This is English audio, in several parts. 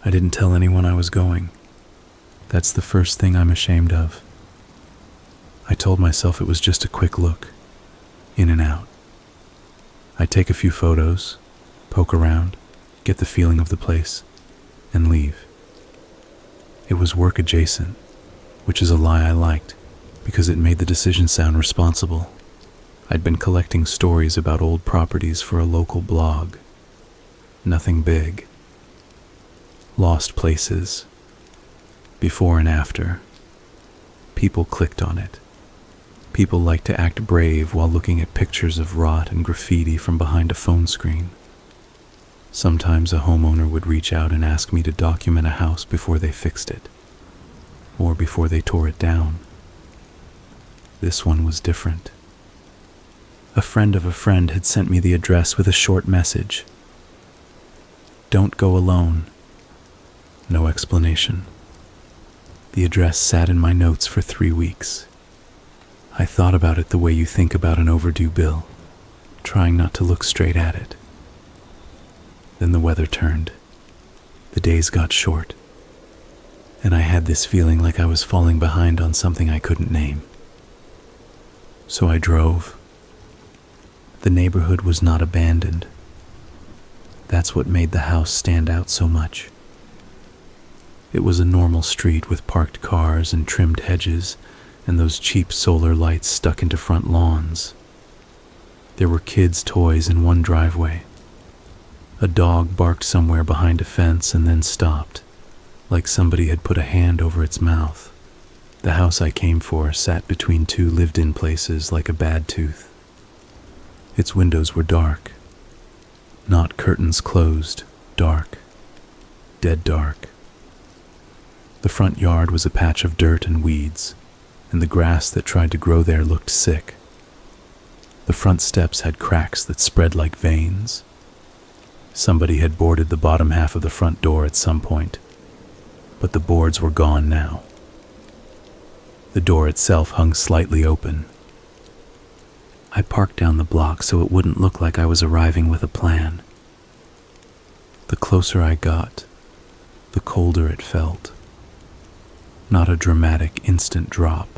I didn't tell anyone I was going. That's the first thing I'm ashamed of. I told myself it was just a quick look, in and out. I'd take a few photos, poke around, get the feeling of the place, and leave. It was work adjacent, which is a lie I liked, because it made the decision sound responsible. I'd been collecting stories about old properties for a local blog. Nothing big. Lost places. Before and after. People clicked on it. People like to act brave while looking at pictures of rot and graffiti from behind a phone screen. Sometimes a homeowner would reach out and ask me to document a house before they fixed it, or before they tore it down. This one was different. A friend of a friend had sent me the address with a short message. Don't go alone. No explanation. The address sat in my notes for 3 weeks. I thought about it the way you think about an overdue bill, trying not to look straight at it. Then the weather turned. The days got short, and I had this feeling like I was falling behind on something I couldn't name. So I drove. The neighborhood was not abandoned. That's what made the house stand out so much. It was a normal street with parked cars and trimmed hedges and those cheap solar lights stuck into front lawns. There were kids' toys in one driveway. A dog barked somewhere behind a fence and then stopped, like somebody had put a hand over its mouth. The house I came for sat between two lived-in places like a bad tooth. Its windows were dark. Not curtains closed, dark. Dead dark. The front yard was a patch of dirt and weeds, and the grass that tried to grow there looked sick. The front steps had cracks that spread like veins. Somebody had boarded the bottom half of the front door at some point, but the boards were gone now. The door itself hung slightly open. I parked down the block so it wouldn't look like I was arriving with a plan. The closer I got, the colder it felt. Not a dramatic instant drop,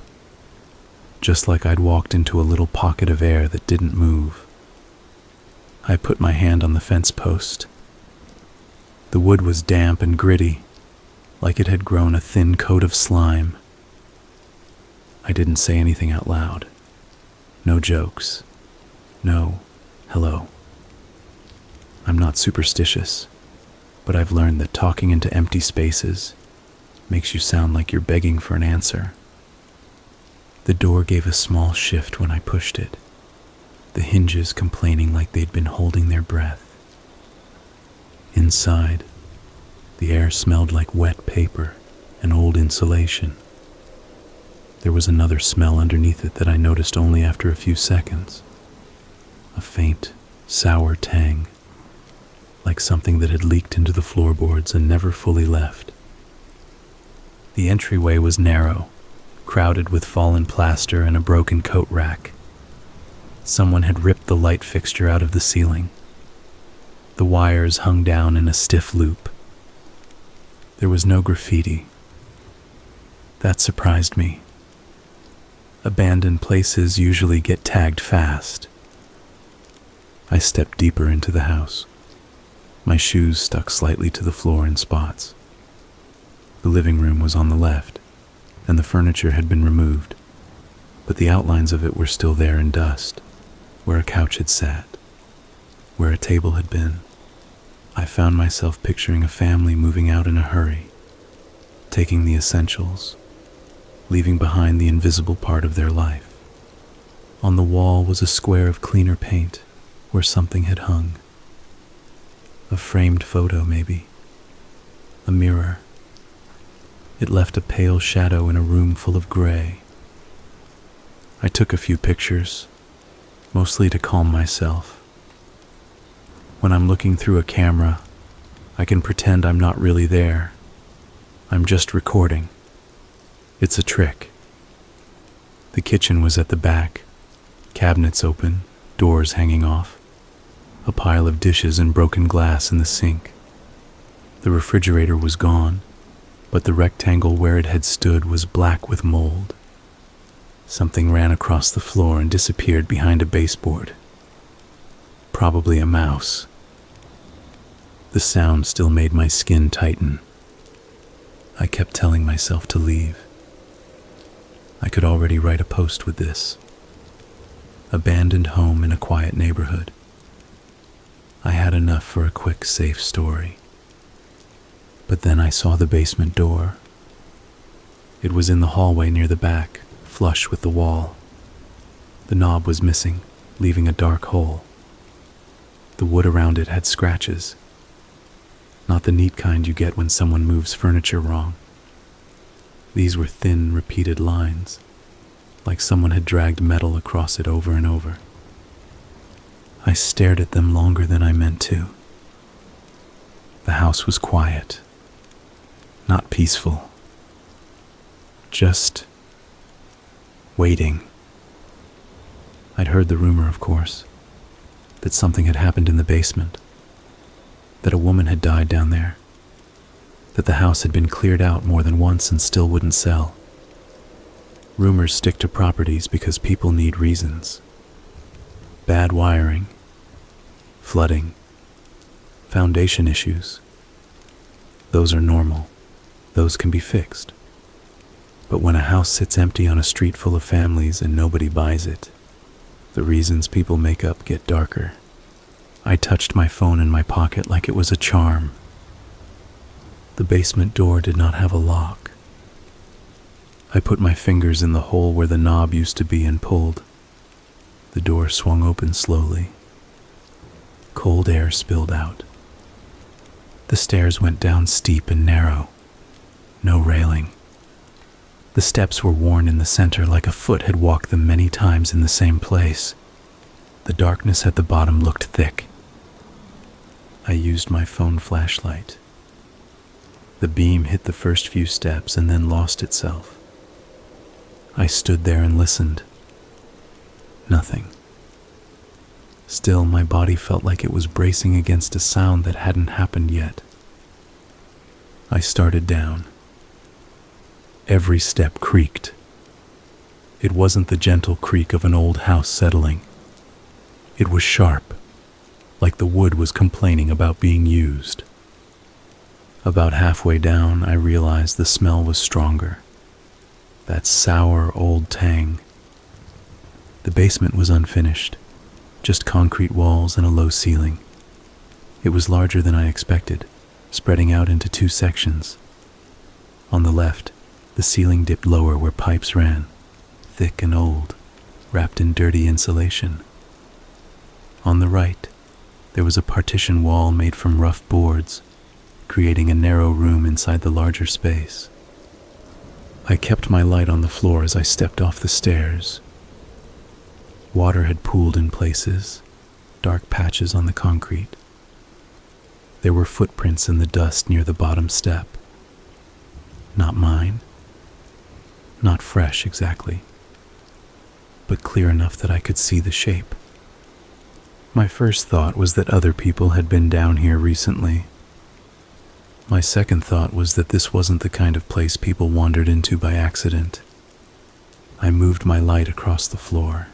just like I'd walked into a little pocket of air that didn't move. I put my hand on the fence post. The wood was damp and gritty, like it had grown a thin coat of slime. I didn't say anything out loud. No jokes. No hello. I'm not superstitious, but I've learned that talking into empty spaces makes you sound like you're begging for an answer. The door gave a small shift when I pushed it, the hinges complaining like they'd been holding their breath. Inside, the air smelled like wet paper and old insulation. There was another smell underneath it that I noticed only after a few seconds. A faint, sour tang, like something that had leaked into the floorboards and never fully left. The entryway was narrow, crowded with fallen plaster and a broken coat rack. Someone had ripped the light fixture out of the ceiling. The wires hung down in a stiff loop. There was no graffiti. That surprised me. Abandoned places usually get tagged fast. I stepped deeper into the house. My shoes stuck slightly to the floor in spots. The living room was on the left, and the furniture had been removed, but the outlines of it were still there in dust, where a couch had sat, where a table had been. I found myself picturing a family moving out in a hurry, taking the essentials, leaving behind the invisible part of their life. On the wall was a square of cleaner paint where something had hung. A framed photo, maybe. A mirror. It left a pale shadow in a room full of gray. I took a few pictures, mostly to calm myself. When I'm looking through a camera, I can pretend I'm not really there. I'm just recording. It's a trick. The kitchen was at the back, cabinets open, doors hanging off, a pile of dishes and broken glass in the sink. The refrigerator was gone, but the rectangle where it had stood was black with mold. Something ran across the floor and disappeared behind a baseboard. Probably a mouse. The sound still made my skin tighten. I kept telling myself to leave. I could already write a post with this. Abandoned home in a quiet neighborhood. I had enough for a quick, safe story. But then I saw the basement door. It was in the hallway near the back, flush with the wall. The knob was missing, leaving a dark hole. The wood around it had scratches. Not the neat kind you get when someone moves furniture wrong. These were thin, repeated lines, like someone had dragged metal across it over and over. I stared at them longer than I meant to. The house was quiet, not peaceful, just waiting. I'd heard the rumor, of course, that something had happened in the basement, that a woman had died down there, that the house had been cleared out more than once and still wouldn't sell. Rumors stick to properties because people need reasons. Bad wiring, flooding, foundation issues. Those are normal. Those can be fixed. But when a house sits empty on a street full of families and nobody buys it, the reasons people make up get darker. I touched my phone in my pocket like it was a charm. The basement door did not have a lock. I put my fingers in the hole where the knob used to be and pulled. The door swung open slowly. Cold air spilled out. The stairs went down steep and narrow. No railing. The steps were worn in the center like a foot had walked them many times in the same place. The darkness at the bottom looked thick. I used my phone flashlight. The beam hit the first few steps and then lost itself. I stood there and listened. Nothing. Still, my body felt like it was bracing against a sound that hadn't happened yet. I started down. Every step creaked. It wasn't the gentle creak of an old house settling. It was sharp, like the wood was complaining about being used. About halfway down, I realized the smell was stronger. That sour old tang. The basement was unfinished, just concrete walls and a low ceiling. It was larger than I expected, spreading out into two sections. On the left, the ceiling dipped lower where pipes ran, thick and old, wrapped in dirty insulation. On the right, there was a partition wall made from rough boards, creating a narrow room inside the larger space. I kept my light on the floor as I stepped off the stairs. Water had pooled in places, dark patches on the concrete. There were footprints in the dust near the bottom step. Not mine. Not fresh exactly, but clear enough that I could see the shape. My first thought was that other people had been down here recently. My second thought was that this wasn't the kind of place people wandered into by accident. I moved my light across the floor.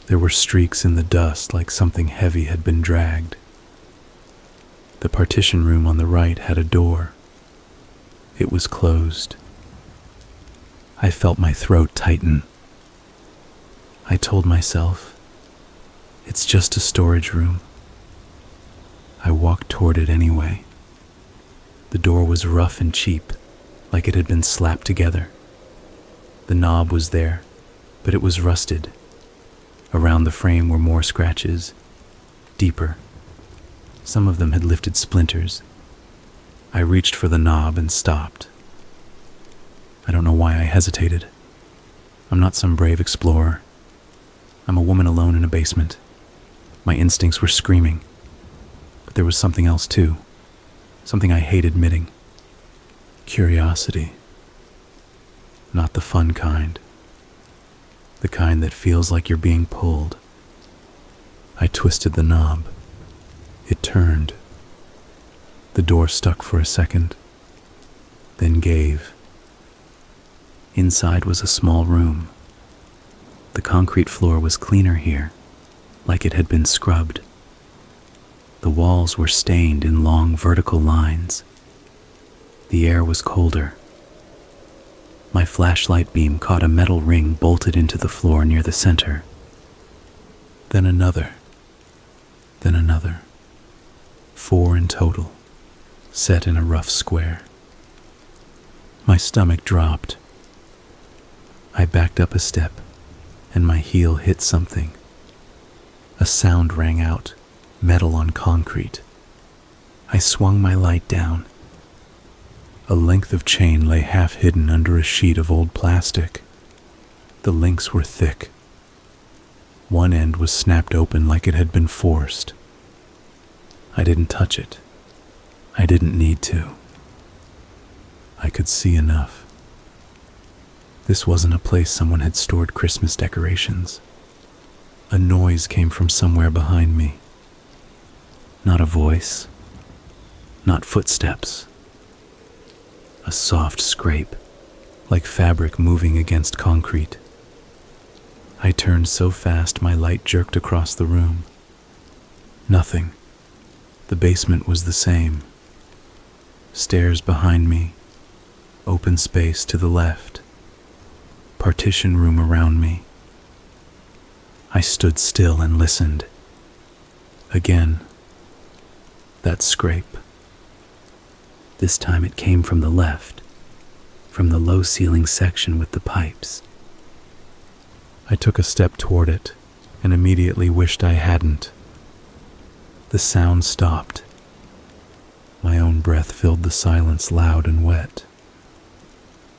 There were streaks in the dust like something heavy had been dragged. The partition room on the right had a door. It was closed. I felt my throat tighten. I told myself, it's just a storage room. I walked toward it anyway. The door was rough and cheap, like it had been slapped together. The knob was there, but it was rusted. Around the frame were more scratches, deeper. Some of them had lifted splinters. I reached for the knob and stopped. I don't know why I hesitated. I'm not some brave explorer. I'm a woman alone in a basement. My instincts were screaming. But there was something else too. Something I hate admitting. Curiosity. Not the fun kind. The kind that feels like you're being pulled. I twisted the knob. It turned. The door stuck for a second, then gave. Inside was a small room. The concrete floor was cleaner here, like it had been scrubbed. The walls were stained in long vertical lines. The air was colder. My flashlight beam caught a metal ring bolted into the floor near the center. Then another. Then another. 4 in total, set in a rough square. My stomach dropped. I backed up a step, and my heel hit something. A sound rang out, metal on concrete. I swung my light down. A length of chain lay half hidden under a sheet of old plastic. The links were thick. One end was snapped open like it had been forced. I didn't touch it. I didn't need to. I could see enough. This wasn't a place someone had stored Christmas decorations. A noise came from somewhere behind me. Not a voice. Not footsteps. A soft scrape, like fabric moving against concrete. I turned so fast my light jerked across the room. Nothing. The basement was the same. Stairs behind me, open space to the left, partition room around me. I stood still and listened. Again, that scrape. This time it came from the left, from the low ceiling section with the pipes. I took a step toward it and immediately wished I hadn't. The sound stopped. My own breath filled the silence loud and wet.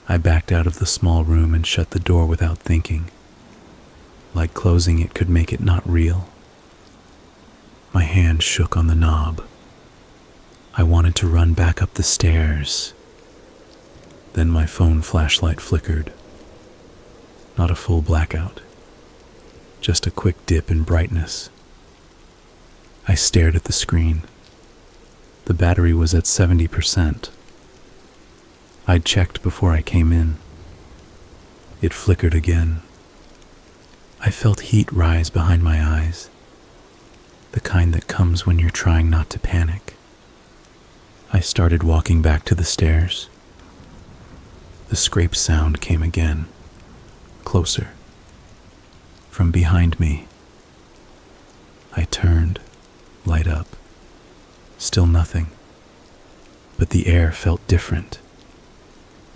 I backed out of the small room and shut the door without thinking. Like closing it could make it not real. My hand shook on the knob. I wanted to run back up the stairs. Then my phone flashlight flickered. Not a full blackout, just a quick dip in brightness. I stared at the screen. The battery was at 70%. I'd checked before I came in. It flickered again. I felt heat rise behind my eyes, the kind that comes when you're trying not to panic. I started walking back to the stairs. The scrape sound came again, closer, from behind me. I turned, light up. Still nothing, but the air felt different,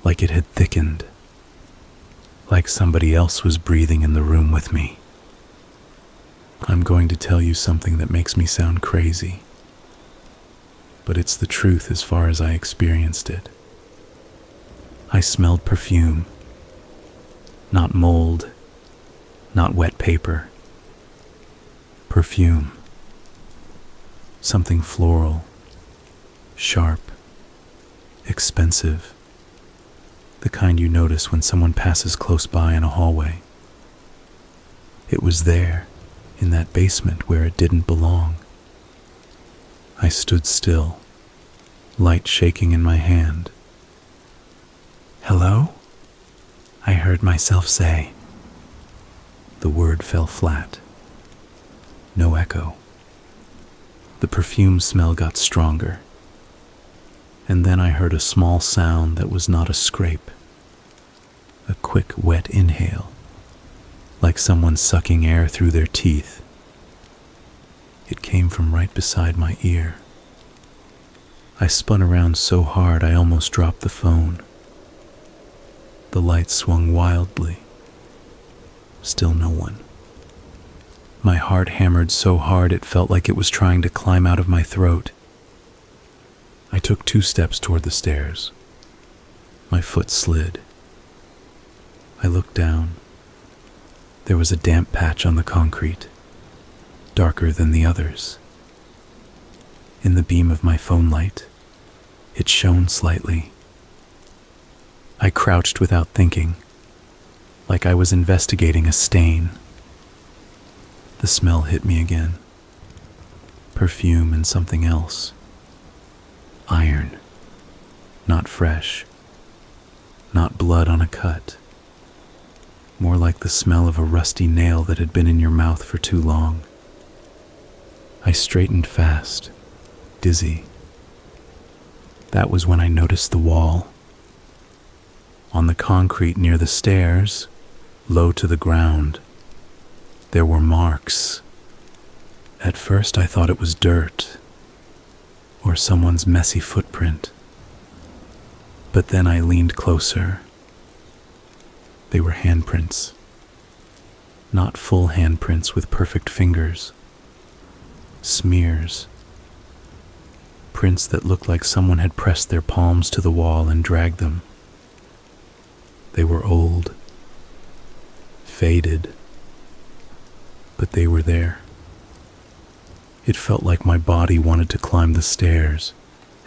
like it had thickened, like somebody else was breathing in the room with me. I'm going to tell you something that makes me sound crazy, but it's the truth as far as I experienced it. I smelled perfume, not mold, not wet paper. Perfume. Something floral, sharp, expensive, the kind you notice when someone passes close by in a hallway. It was there, in that basement where it didn't belong. I stood still, light shaking in my hand. "Hello?" I heard myself say. The word fell flat. No echo. The perfume smell got stronger. And then I heard a small sound that was not a scrape. A quick, wet inhale, like someone sucking air through their teeth. It came from right beside my ear. I spun around so hard I almost dropped the phone. The light swung wildly. Still no one. My heart hammered so hard it felt like it was trying to climb out of my throat. I took 2 steps toward the stairs. My foot slid. I looked down. There was a damp patch on the concrete, darker than the others. In the beam of my phone light, it shone slightly. I crouched without thinking, like I was investigating a stain. The smell hit me again. Perfume and something else. iron, not fresh, not blood on a cut, more like the smell of a rusty nail that had been in your mouth for too long. I straightened fast, dizzy. That was when I noticed the wall. On the concrete near the stairs, low to the ground, there were marks. At first I thought it was dirt, or someone's messy footprint. But then I leaned closer. They were handprints. Not full handprints with perfect fingers. Smears. Prints that looked like someone had pressed their palms to the wall and dragged them. They were old, faded, but they were there. It felt like my body wanted to climb the stairs,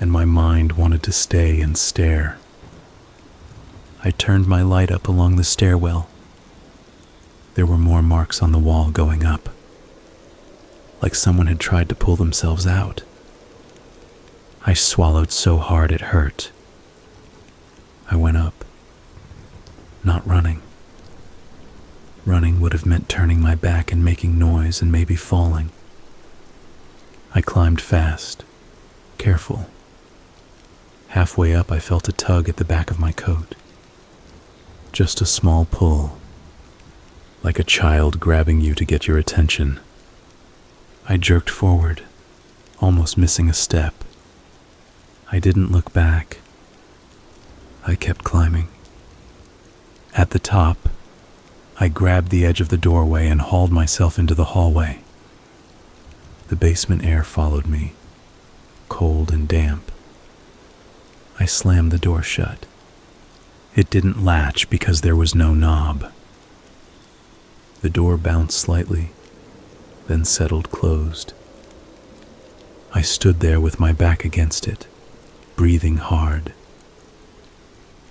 and my mind wanted to stay and stare. I turned my light up along the stairwell. There were more marks on the wall going up, like someone had tried to pull themselves out. I swallowed so hard it hurt. I went up, not running. Running would have meant turning my back and making noise and maybe falling. I climbed fast, careful. Halfway up, I felt a tug at the back of my coat. Just a small pull, like a child grabbing you to get your attention. I jerked forward, almost missing a step. I didn't look back. I kept climbing. At the top, I grabbed the edge of the doorway and hauled myself into the hallway. The basement air followed me, cold and damp. I slammed the door shut. It didn't latch because there was no knob. The door bounced slightly, then settled closed. I stood there with my back against it, breathing hard.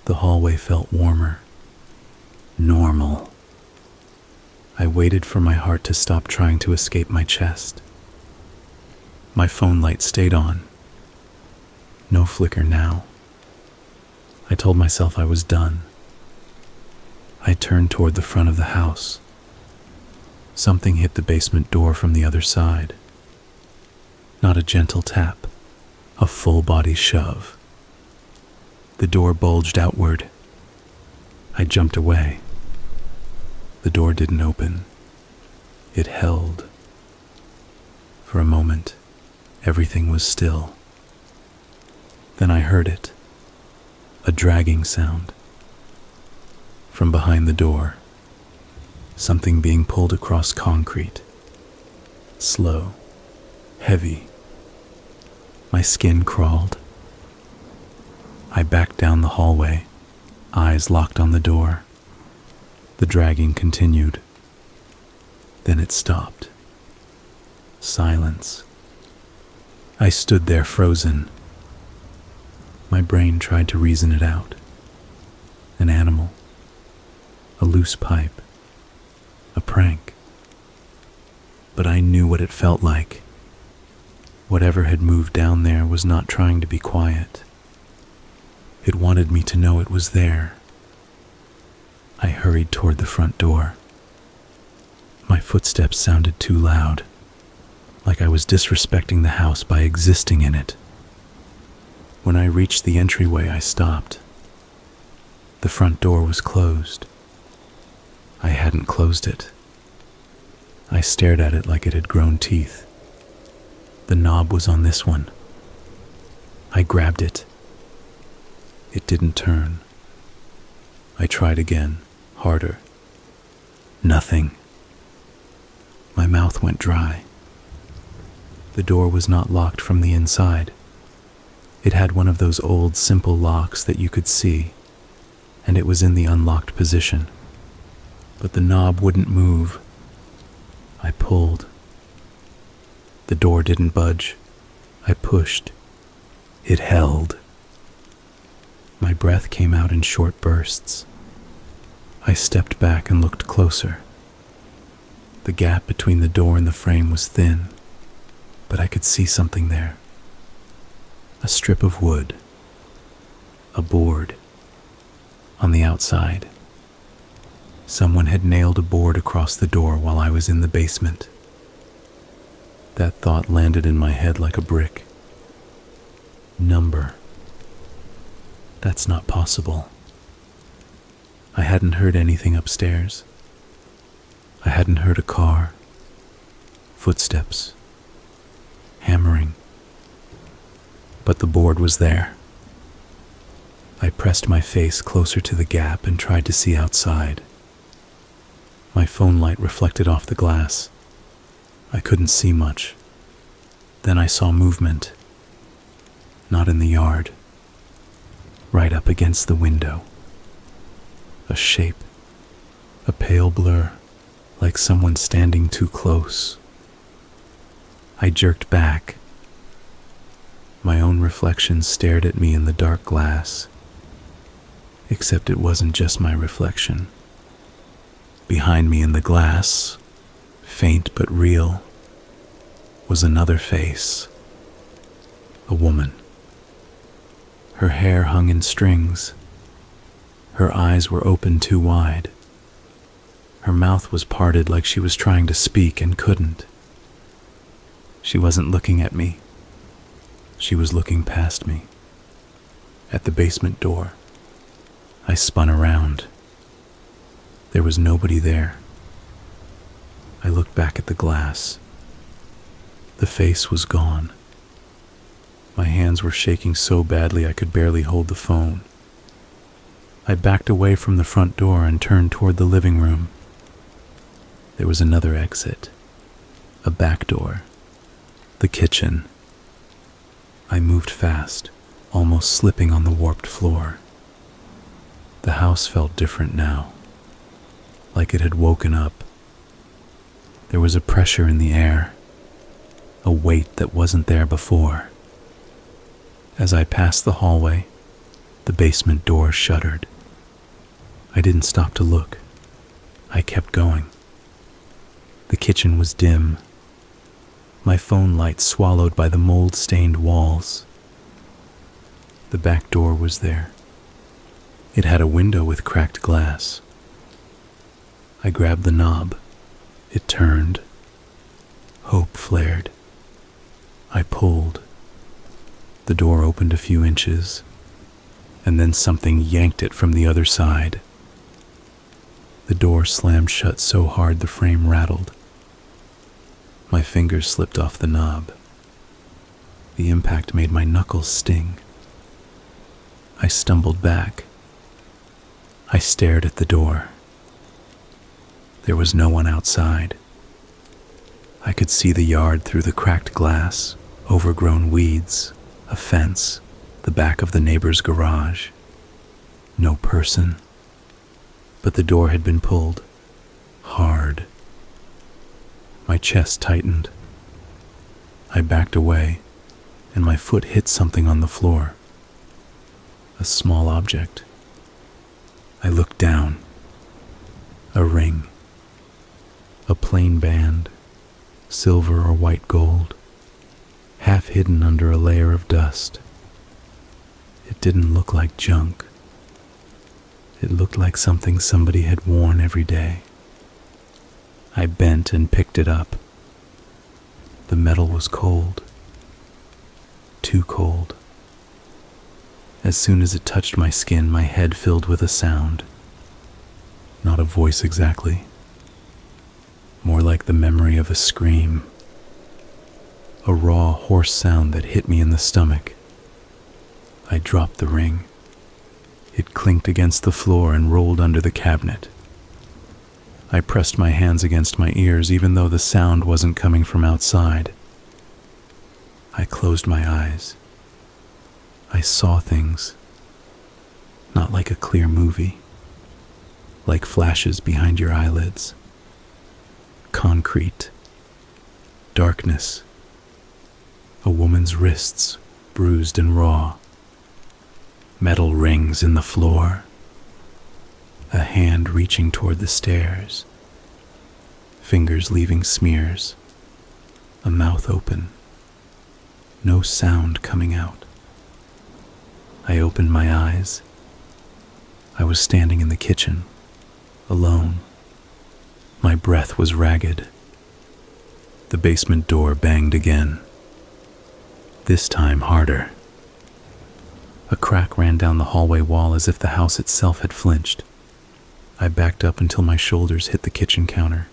The hallway felt warmer, normal. I waited for my heart to stop trying to escape my chest. My phone light stayed on. No flicker now. I told myself I was done. I turned toward the front of the house. Something hit the basement door from the other side. Not a gentle tap, a full-body shove. The door bulged outward. I jumped away. The door didn't open. It held. For a moment, everything was still. Then I heard it. A dragging sound. From behind the door, something being pulled across concrete. Slow, heavy. My skin crawled. I backed down the hallway, eyes locked on the door. The dragging continued. Then it stopped. Silence. I stood there frozen. My brain tried to reason it out. An animal. A loose pipe. A prank. But I knew what it felt like. Whatever had moved down there was not trying to be quiet. It wanted me to know it was there. I hurried toward the front door. My footsteps sounded too loud, like I was disrespecting the house by existing in it. When I reached the entryway, I stopped. The front door was closed. I hadn't closed it. I stared at it like it had grown teeth. The knob was on this one. I grabbed it. It didn't turn. I tried again, harder. Nothing. My mouth went dry. The door was not locked from the inside. It had one of those old, simple locks that you could see, and it was in the unlocked position. But the knob wouldn't move. I pulled. The door didn't budge. I pushed. It held. My breath came out in short bursts. I stepped back and looked closer. The gap between the door and the frame was thin, but I could see something there. A strip of wood, a board. On the outside, someone had nailed a board across the door while I was in the basement. That thought landed in my head like a brick. Number. That's not possible. I hadn't heard anything upstairs. I hadn't heard a car, footsteps, hammering. But the board was there. I pressed my face closer to the gap and tried to see outside. My phone light reflected off the glass. I couldn't see much. Then I saw movement. Not in the yard. Right up against the window. A shape. A pale blur, like someone standing too close. I jerked back. My own reflection stared at me in the dark glass. Except it wasn't just my reflection. Behind me in the glass, faint but real, was another face. A woman. Her hair hung in strings. Her eyes were open too wide. Her mouth was parted like she was trying to speak and couldn't. She wasn't looking at me. She was looking past me. At the basement door, I spun around. There was nobody there. I looked back at the glass. The face was gone. My hands were shaking so badly I could barely hold the phone. I backed away from the front door and turned toward the living room. There was another exit, a back door, the kitchen. I moved fast, almost slipping on the warped floor. The house felt different now, like it had woken up. There was a pressure in the air, a weight that wasn't there before. As I passed the hallway, the basement door shuttered. I didn't stop to look. I kept going. The kitchen was dim, my phone light swallowed by the mold-stained walls. The back door was there. It had a window with cracked glass. I grabbed the knob. It turned. Hope flared. I pulled. The door opened a few inches, and then something yanked it from the other side. The door slammed shut so hard the frame rattled. My fingers slipped off the knob. The impact made my knuckles sting. I stumbled back. I stared at the door. There was no one outside. I could see the yard through the cracked glass, overgrown weeds, a fence, the back of the neighbor's garage. No person. But the door had been pulled. Hard. My chest tightened. I backed away, and my foot hit something on the floor. A small object. I looked down. A ring. A plain band, silver or white gold, half hidden under a layer of dust. It didn't look like junk. It looked like something somebody had worn every day. I bent and picked it up. The metal was cold. Too cold. As soon as it touched my skin, my head filled with a sound. Not a voice exactly. More like the memory of a scream. A raw, hoarse sound that hit me in the stomach. I dropped the ring. It clinked against the floor and rolled under the cabinet. I pressed my hands against my ears even though the sound wasn't coming from outside. I closed my eyes. I saw things. Not like a clear movie. Like flashes behind your eyelids. Concrete. Darkness. A woman's wrists, bruised and raw. Metal rings in the floor. A hand reaching toward the stairs. Fingers leaving smears. A mouth open. No sound coming out. I opened my eyes. I was standing in the kitchen, alone. My breath was ragged. The basement door banged again, this time harder. A crack ran down the hallway wall as if the house itself had flinched. I backed up until my shoulders hit the kitchen counter.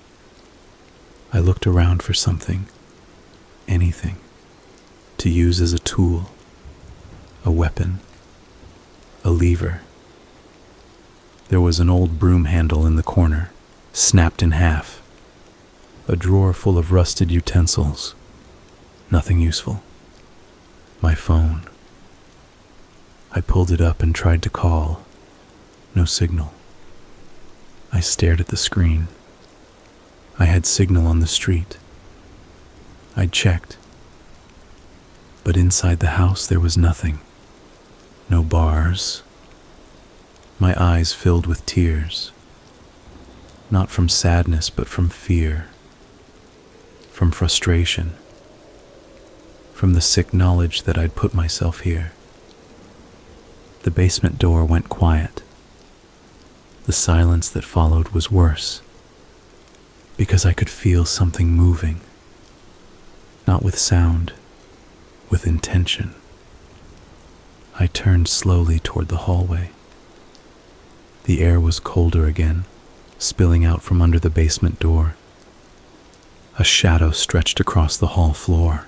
I looked around for something, anything, to use as a tool, a weapon, a lever. There was an old broom handle in the corner, snapped in half. A drawer full of rusted utensils. Nothing useful. My phone. I pulled it up and tried to call. No signal. I stared at the screen. I had signal on the street. I checked. But inside the house there was nothing. No bars. My eyes filled with tears. Not from sadness, but from fear. From frustration. From the sick knowledge that I'd put myself here. The basement door went quiet. The silence that followed was worse, because I could feel something moving, not with sound, with intention. I turned slowly toward the hallway. The air was colder again, spilling out from under the basement door. A shadow stretched across the hall floor.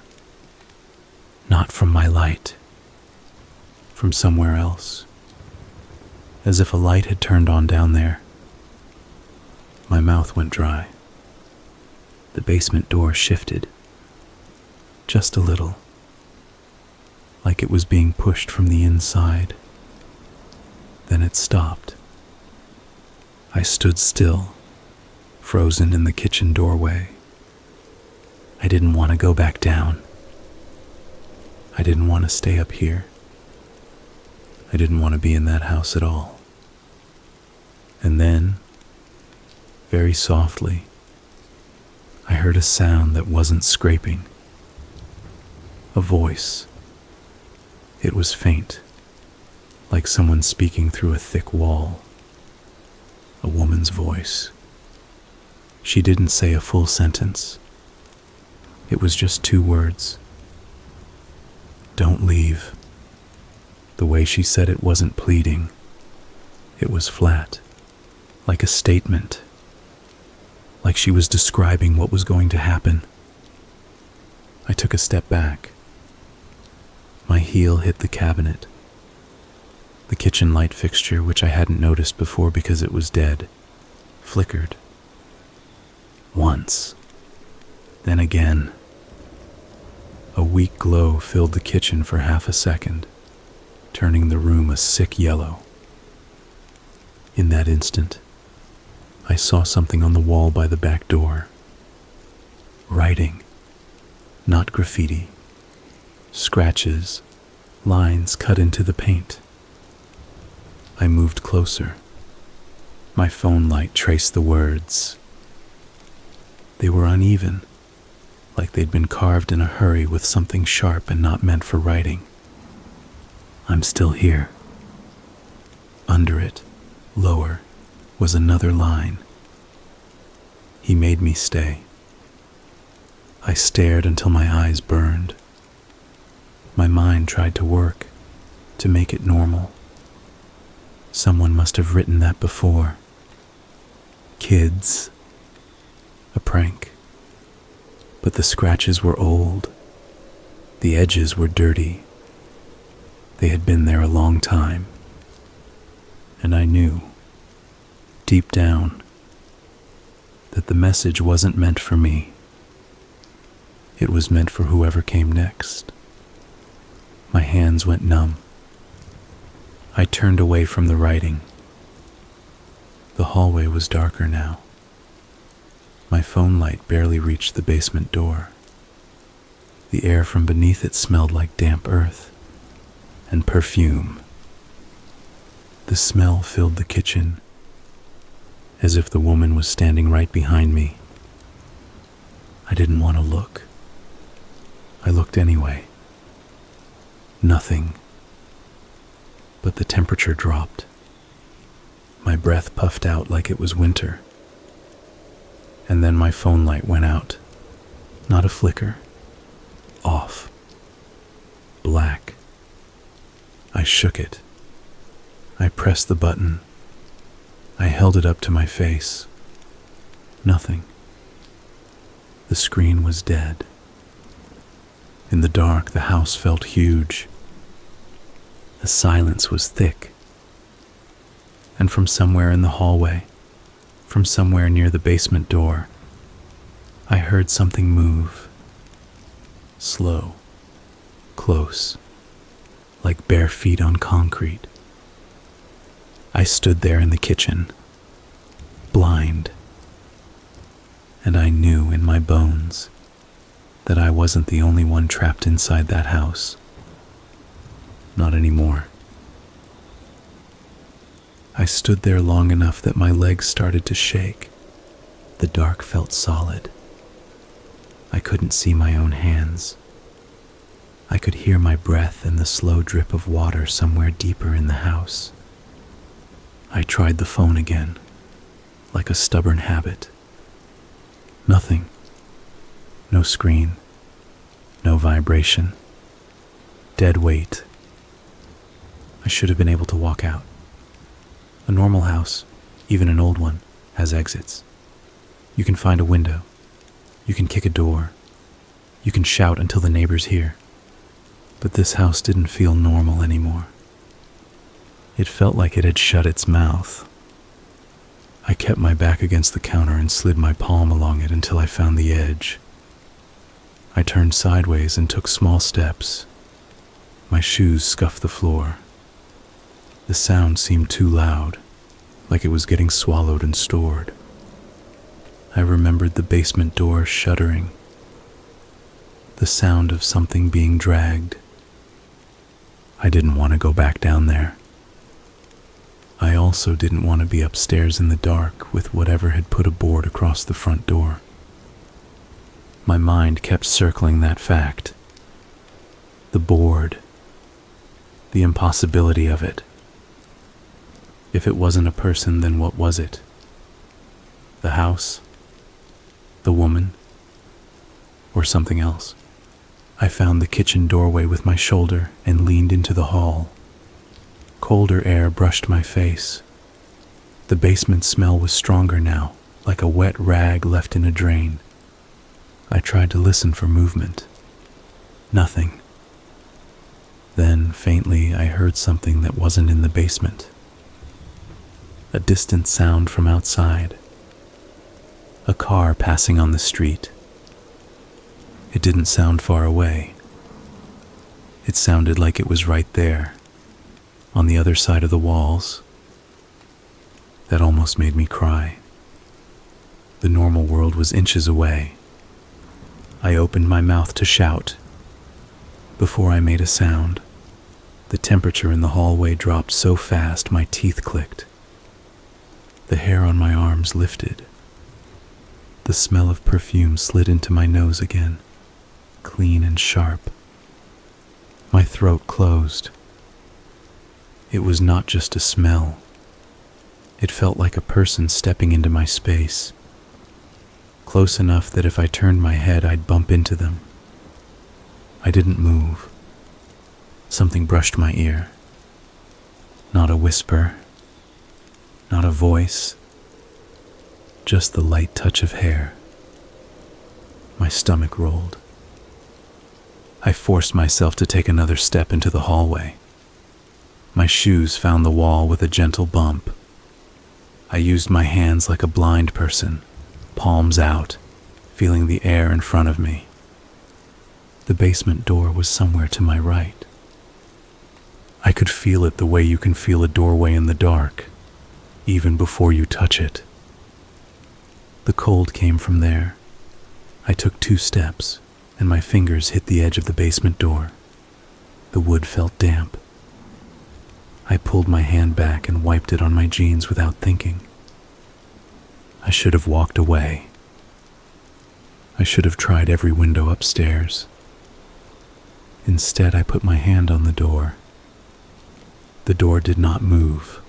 Not from my light. From somewhere else, as if a light had turned on down there. My mouth went dry. The basement door shifted, just a little, like it was being pushed from the inside. Then it stopped. I stood still, frozen in the kitchen doorway. I didn't want to go back down. I didn't want to stay up here. I didn't want to be in that house at all. And then, very softly, I heard a sound that wasn't scraping. A voice. It was faint, like someone speaking through a thick wall. A woman's voice. She didn't say a full sentence. It was just 2 words. Don't leave. The way she said it wasn't pleading. It was flat, like a statement, like she was describing what was going to happen. I took a step back. My heel hit the cabinet. The kitchen light fixture, which I hadn't noticed before because it was dead, flickered. Once, then again. A weak glow filled the kitchen for half a second, turning the room a sick yellow. In that instant, I saw something on the wall by the back door. Writing, not graffiti. Scratches, lines cut into the paint. I moved closer. My phone light traced the words. They were uneven, like they'd been carved in a hurry with something sharp and not meant for writing. I'm still here. Under it, lower, was another line. He made me stay. I stared until my eyes burned. My mind tried to work, to make it normal. Someone must have written that before. Kids. A prank. But the scratches were old. The edges were dirty. They had been there a long time. And I knew, deep down, that the message wasn't meant for me. It was meant for whoever came next. My hands went numb. I turned away from the writing. The hallway was darker now. My phone light barely reached the basement door. The air from beneath it smelled like damp earth and perfume. The smell filled the kitchen, as if the woman was standing right behind me. I didn't want to look. I looked anyway. Nothing. but the temperature dropped. My breath puffed out like it was winter. And then my phone light went out. Not a flicker. Off. Black. I shook it. I pressed the button. I held it up to my face. Nothing. The screen was dead. In the dark, the house felt huge. The silence was thick. And from somewhere in the hallway, from somewhere near the basement door, I heard something move. Slow. Close. Like bare feet on concrete. I stood there in the kitchen, blind. And I knew in my bones that I wasn't the only one trapped inside that house. Not anymore. I stood there long enough that my legs started to shake. The dark felt solid. I couldn't see my own hands. I could hear my breath and the slow drip of water somewhere deeper in the house. I tried the phone again, like a stubborn habit. Nothing. No screen. No vibration. Dead weight. I should have been able to walk out. A normal house, even an old one, has exits. You can find a window. You can kick a door. You can shout until the neighbors hear. But this house didn't feel normal anymore. It felt like it had shut its mouth. I kept my back against the counter and slid my palm along it until I found the edge. I turned sideways and took small steps. My shoes scuffed the floor. The sound seemed too loud, like it was getting swallowed and stored. I remembered the basement door shuddering, the sound of something being dragged. I didn't want to go back down there. I also didn't want to be upstairs in the dark with whatever had put a board across the front door. My mind kept circling that fact. The board. The impossibility of it. If it wasn't a person, then what was it? The house? The woman? Or something else? I found the kitchen doorway with my shoulder and leaned into the hall. Colder air brushed my face. The basement smell was stronger now, like a wet rag left in a drain. I tried to listen for movement. Nothing. Then, faintly, I heard something that wasn't in the basement. A distant sound from outside. A car passing on the street. It didn't sound far away. It sounded like it was right there, on the other side of the walls. That almost made me cry. The normal world was inches away. I opened my mouth to shout. Before I made a sound, the temperature in the hallway dropped so fast my teeth clicked. The hair on my arms lifted. The smell of perfume slid into my nose again, clean and sharp. My throat closed. It was not just a smell. It felt like a person stepping into my space, close enough that if I turned my head, I'd bump into them. I didn't move. Something brushed my ear. Not a whisper, not a voice, just the light touch of hair. My stomach rolled. I forced myself to take another step into the hallway. My shoes found the wall with a gentle bump. I used my hands like a blind person, palms out, feeling the air in front of me. The basement door was somewhere to my right. I could feel it the way you can feel a doorway in the dark, even before you touch it. The cold came from there. I took 2 steps, and my fingers hit the edge of the basement door. The wood felt damp. I pulled my hand back and wiped it on my jeans without thinking. I should have walked away. I should have tried every window upstairs. Instead, I put my hand on the door. The door did not move.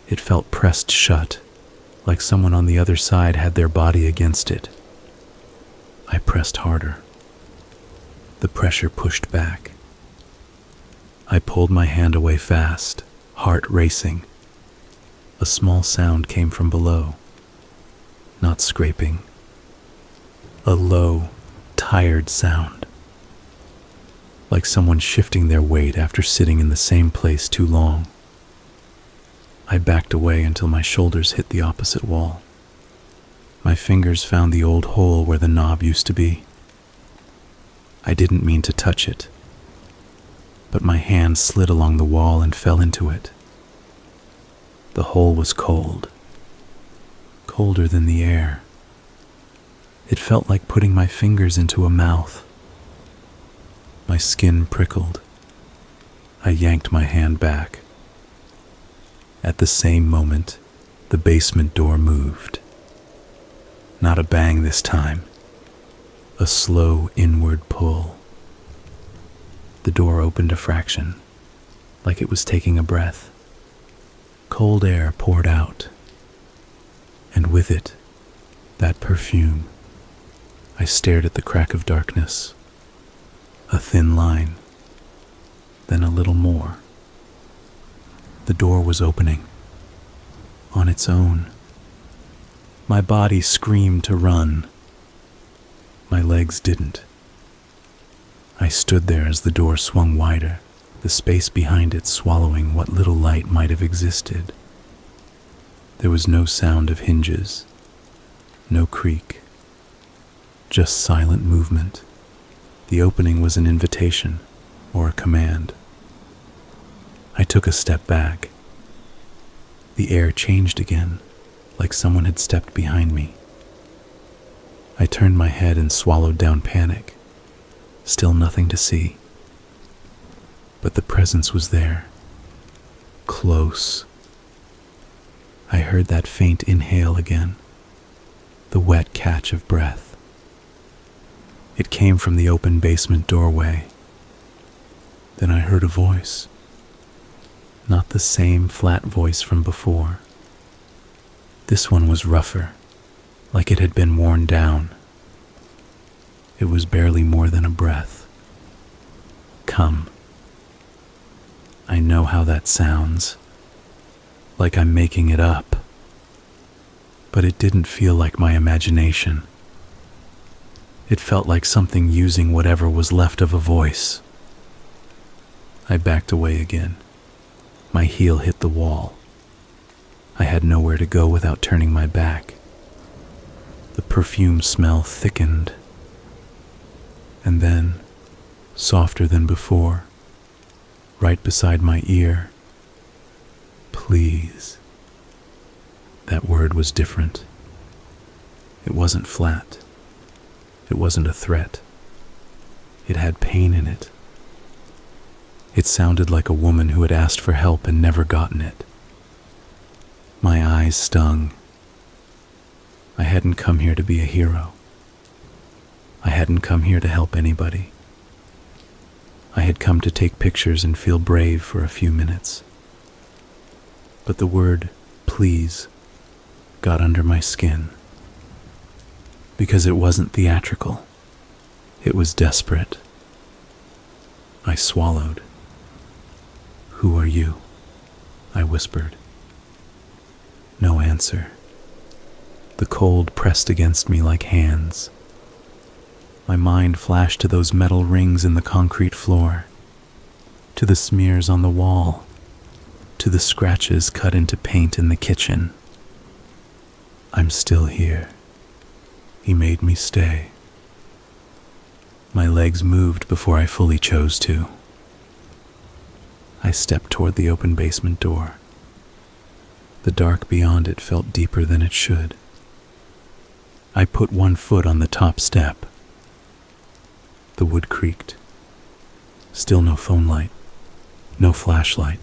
It felt pressed shut, like someone on the other side had their body against it. I pressed harder. The pressure pushed back. I pulled my hand away fast, heart racing. A small sound came from below. Not scraping. A low, tired sound. Like someone shifting their weight after sitting in the same place too long. I backed away until my shoulders hit the opposite wall. My fingers found the old hole where the knob used to be. I didn't mean to touch it, but my hand slid along the wall and fell into it. The hole was cold, colder than the air. It felt like putting my fingers into a mouth. My skin prickled. I yanked my hand back. At the same moment, the basement door moved. Not a bang this time. A slow inward pull. The door opened a fraction, like it was taking a breath. Cold air poured out, and with it, that perfume. I stared at the crack of darkness. A thin line, then a little more. The door was opening, on its own. My body screamed to run. My legs didn't. I stood there as the door swung wider, the space behind it swallowing what little light might have existed. There was no sound of hinges, no creak, just silent movement. The opening was an invitation or a command. I took a step back. The air changed again, like someone had stepped behind me. I turned my head and swallowed down panic. Still nothing to see. But the presence was there. Close. I heard that faint inhale again. The wet catch of breath. It came from the open basement doorway. Then I heard a voice. Not the same flat voice from before. This one was rougher, like it had been worn down. It was barely more than a breath. Come. I know how that sounds, like I'm making it up. But it didn't feel like my imagination. It felt like something using whatever was left of a voice. I backed away again. My heel hit the wall. I had nowhere to go without turning my back. The perfume smell thickened. And then, softer than before, right beside my ear, please. That word was different. It wasn't flat. It wasn't a threat. It had pain in it. It sounded like a woman who had asked for help and never gotten it. My eyes stung. I hadn't come here to be a hero. I hadn't come here to help anybody. I had come to take pictures and feel brave for a few minutes. But the word, please, got under my skin. Because it wasn't theatrical. It was desperate. I swallowed. Who are you? I whispered. No answer. The cold pressed against me like hands. My mind flashed to those metal rings in the concrete floor, to the smears on the wall, to the scratches cut into paint in the kitchen. I'm still here. He made me stay. My legs moved before I fully chose to. I stepped toward the open basement door. The dark beyond it felt deeper than it should. I put one foot on the top step. The wood creaked. Still no phone light, no flashlight.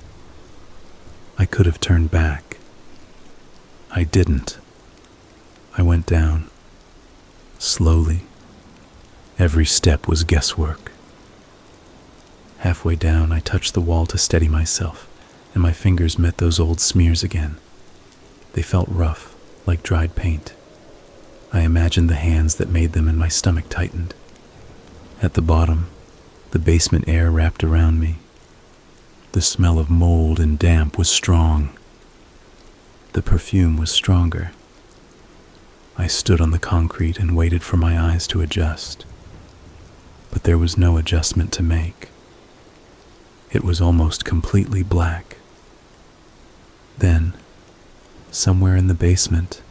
I could have turned back. I didn't. I went down. Slowly. Every step was guesswork. Halfway down, I touched the wall to steady myself, and my fingers met those old smears again. They felt rough, like dried paint. I imagined the hands that made them, and my stomach tightened. At the bottom, the basement air wrapped around me. The smell of mold and damp was strong. The perfume was stronger. I stood on the concrete and waited for my eyes to adjust. But there was no adjustment to make. It was almost completely black. Then, somewhere in the basement,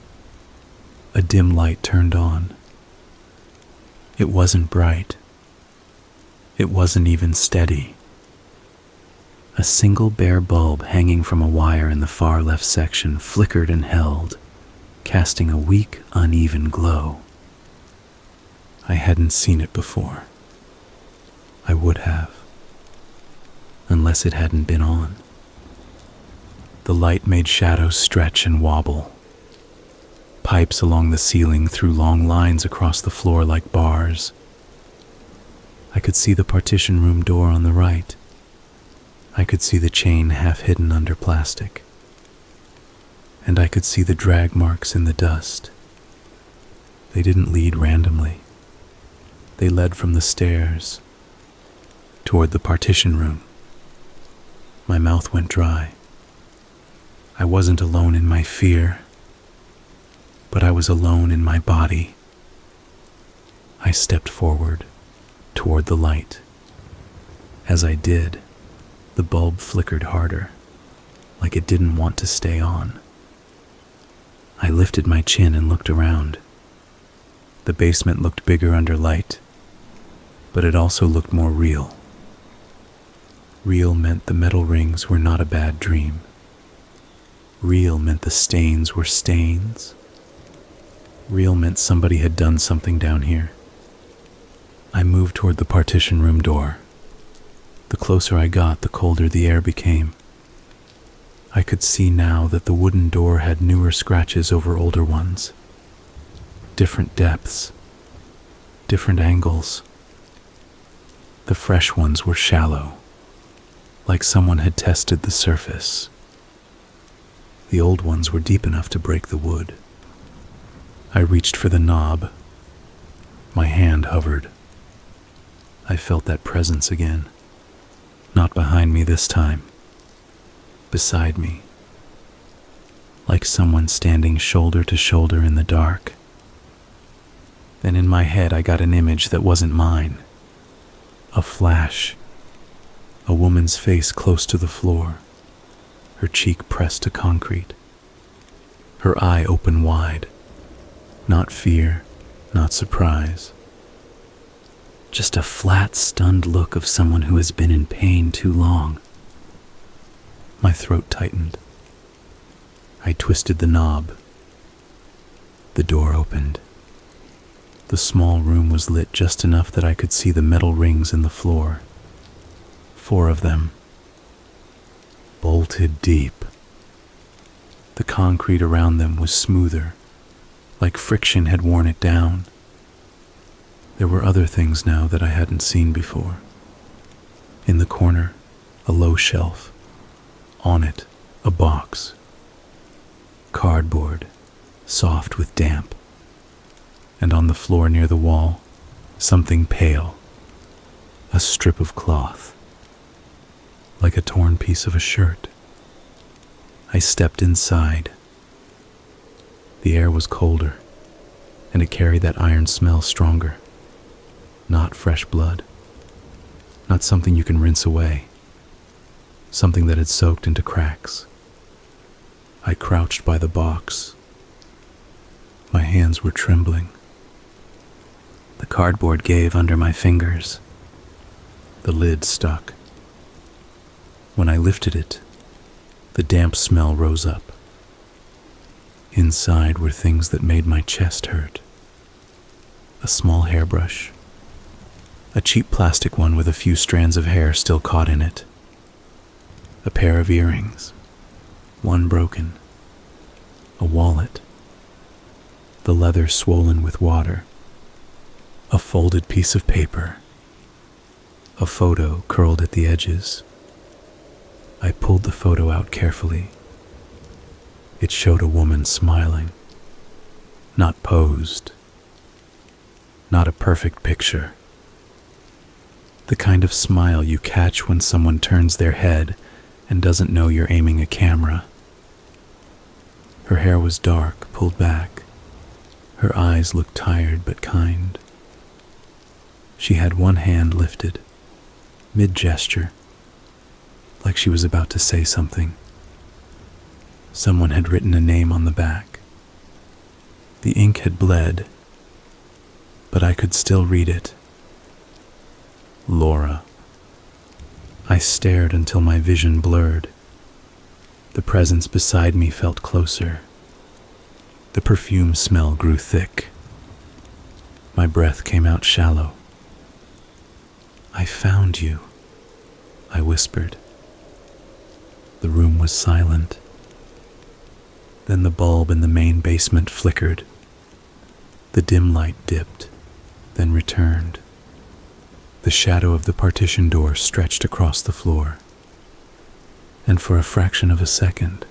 a dim light turned on. It wasn't bright. It wasn't even steady. A single bare bulb hanging from a wire in the far left section flickered and held, casting a weak, uneven glow. I hadn't seen it before. I would have, unless it hadn't been on. The light made shadows stretch and wobble. Pipes along the ceiling threw long lines across the floor like bars. I could see the partition room door on the right. I could see the chain half hidden under plastic. And I could see the drag marks in the dust. They didn't lead randomly. They led from the stairs toward the partition room. My mouth went dry. I wasn't alone in my fear, but I was alone in my body. I stepped forward toward the light. As I did, the bulb flickered harder, like it didn't want to stay on. I lifted my chin and looked around. The basement looked bigger under light, but it also looked more real. Real meant the metal rings were not a bad dream. Real meant the stains were stains. Real meant somebody had done something down here. I moved toward the partition room door. The closer I got, the colder the air became. I could see now that the wooden door had newer scratches over older ones. Different depths, different angles. The fresh ones were shallow, like someone had tested the surface. The old ones were deep enough to break the wood. I reached for the knob. My hand hovered. I felt that presence again. Not behind me this time. Beside me. Like someone standing shoulder to shoulder in the dark. Then in my head I got an image that wasn't mine. A flash. A woman's face close to the floor. Her cheek pressed to concrete. Her eye open wide. Not fear, not surprise. Just a flat, stunned look of someone who has been in pain too long. My throat tightened. I twisted the knob. The door opened. The small room was lit just enough that I could see the metal rings in the floor. 4 of them. Bolted deep. The concrete around them was smoother, like friction had worn it down. There were other things now that I hadn't seen before. In the corner, a low shelf. On it, a box. Cardboard, soft with damp. And on the floor near the wall, something pale. A strip of cloth. Like a torn piece of a shirt. I stepped inside. The air was colder, and it carried that iron smell stronger. Not fresh blood. Not something you can rinse away. Something that had soaked into cracks. I crouched by the box. My hands were trembling. The cardboard gave under my fingers. The lid stuck. When I lifted it, the damp smell rose up. Inside were things that made my chest hurt. A small hairbrush. A cheap plastic one with a few strands of hair still caught in it. A pair of earrings. One broken. A wallet. The leather swollen with water. A folded piece of paper. a photo curled at the edges. I pulled the photo out carefully. It showed a woman smiling, not posed, not a perfect picture. The kind of smile you catch when someone turns their head and doesn't know you're aiming a camera. Her hair was dark, pulled back. Her eyes looked tired but kind. She had one hand lifted, mid-gesture, like she was about to say something. Someone had written a name on the back. The ink had bled, but I could still read it. Laura. I stared until my vision blurred. The presence beside me felt closer. The perfume smell grew thick. My breath came out shallow. I found you, I whispered. The room was silent. Then the bulb in the main basement flickered. The dim light dipped, then returned. The shadow of the partition door stretched across the floor. And for a fraction of a second,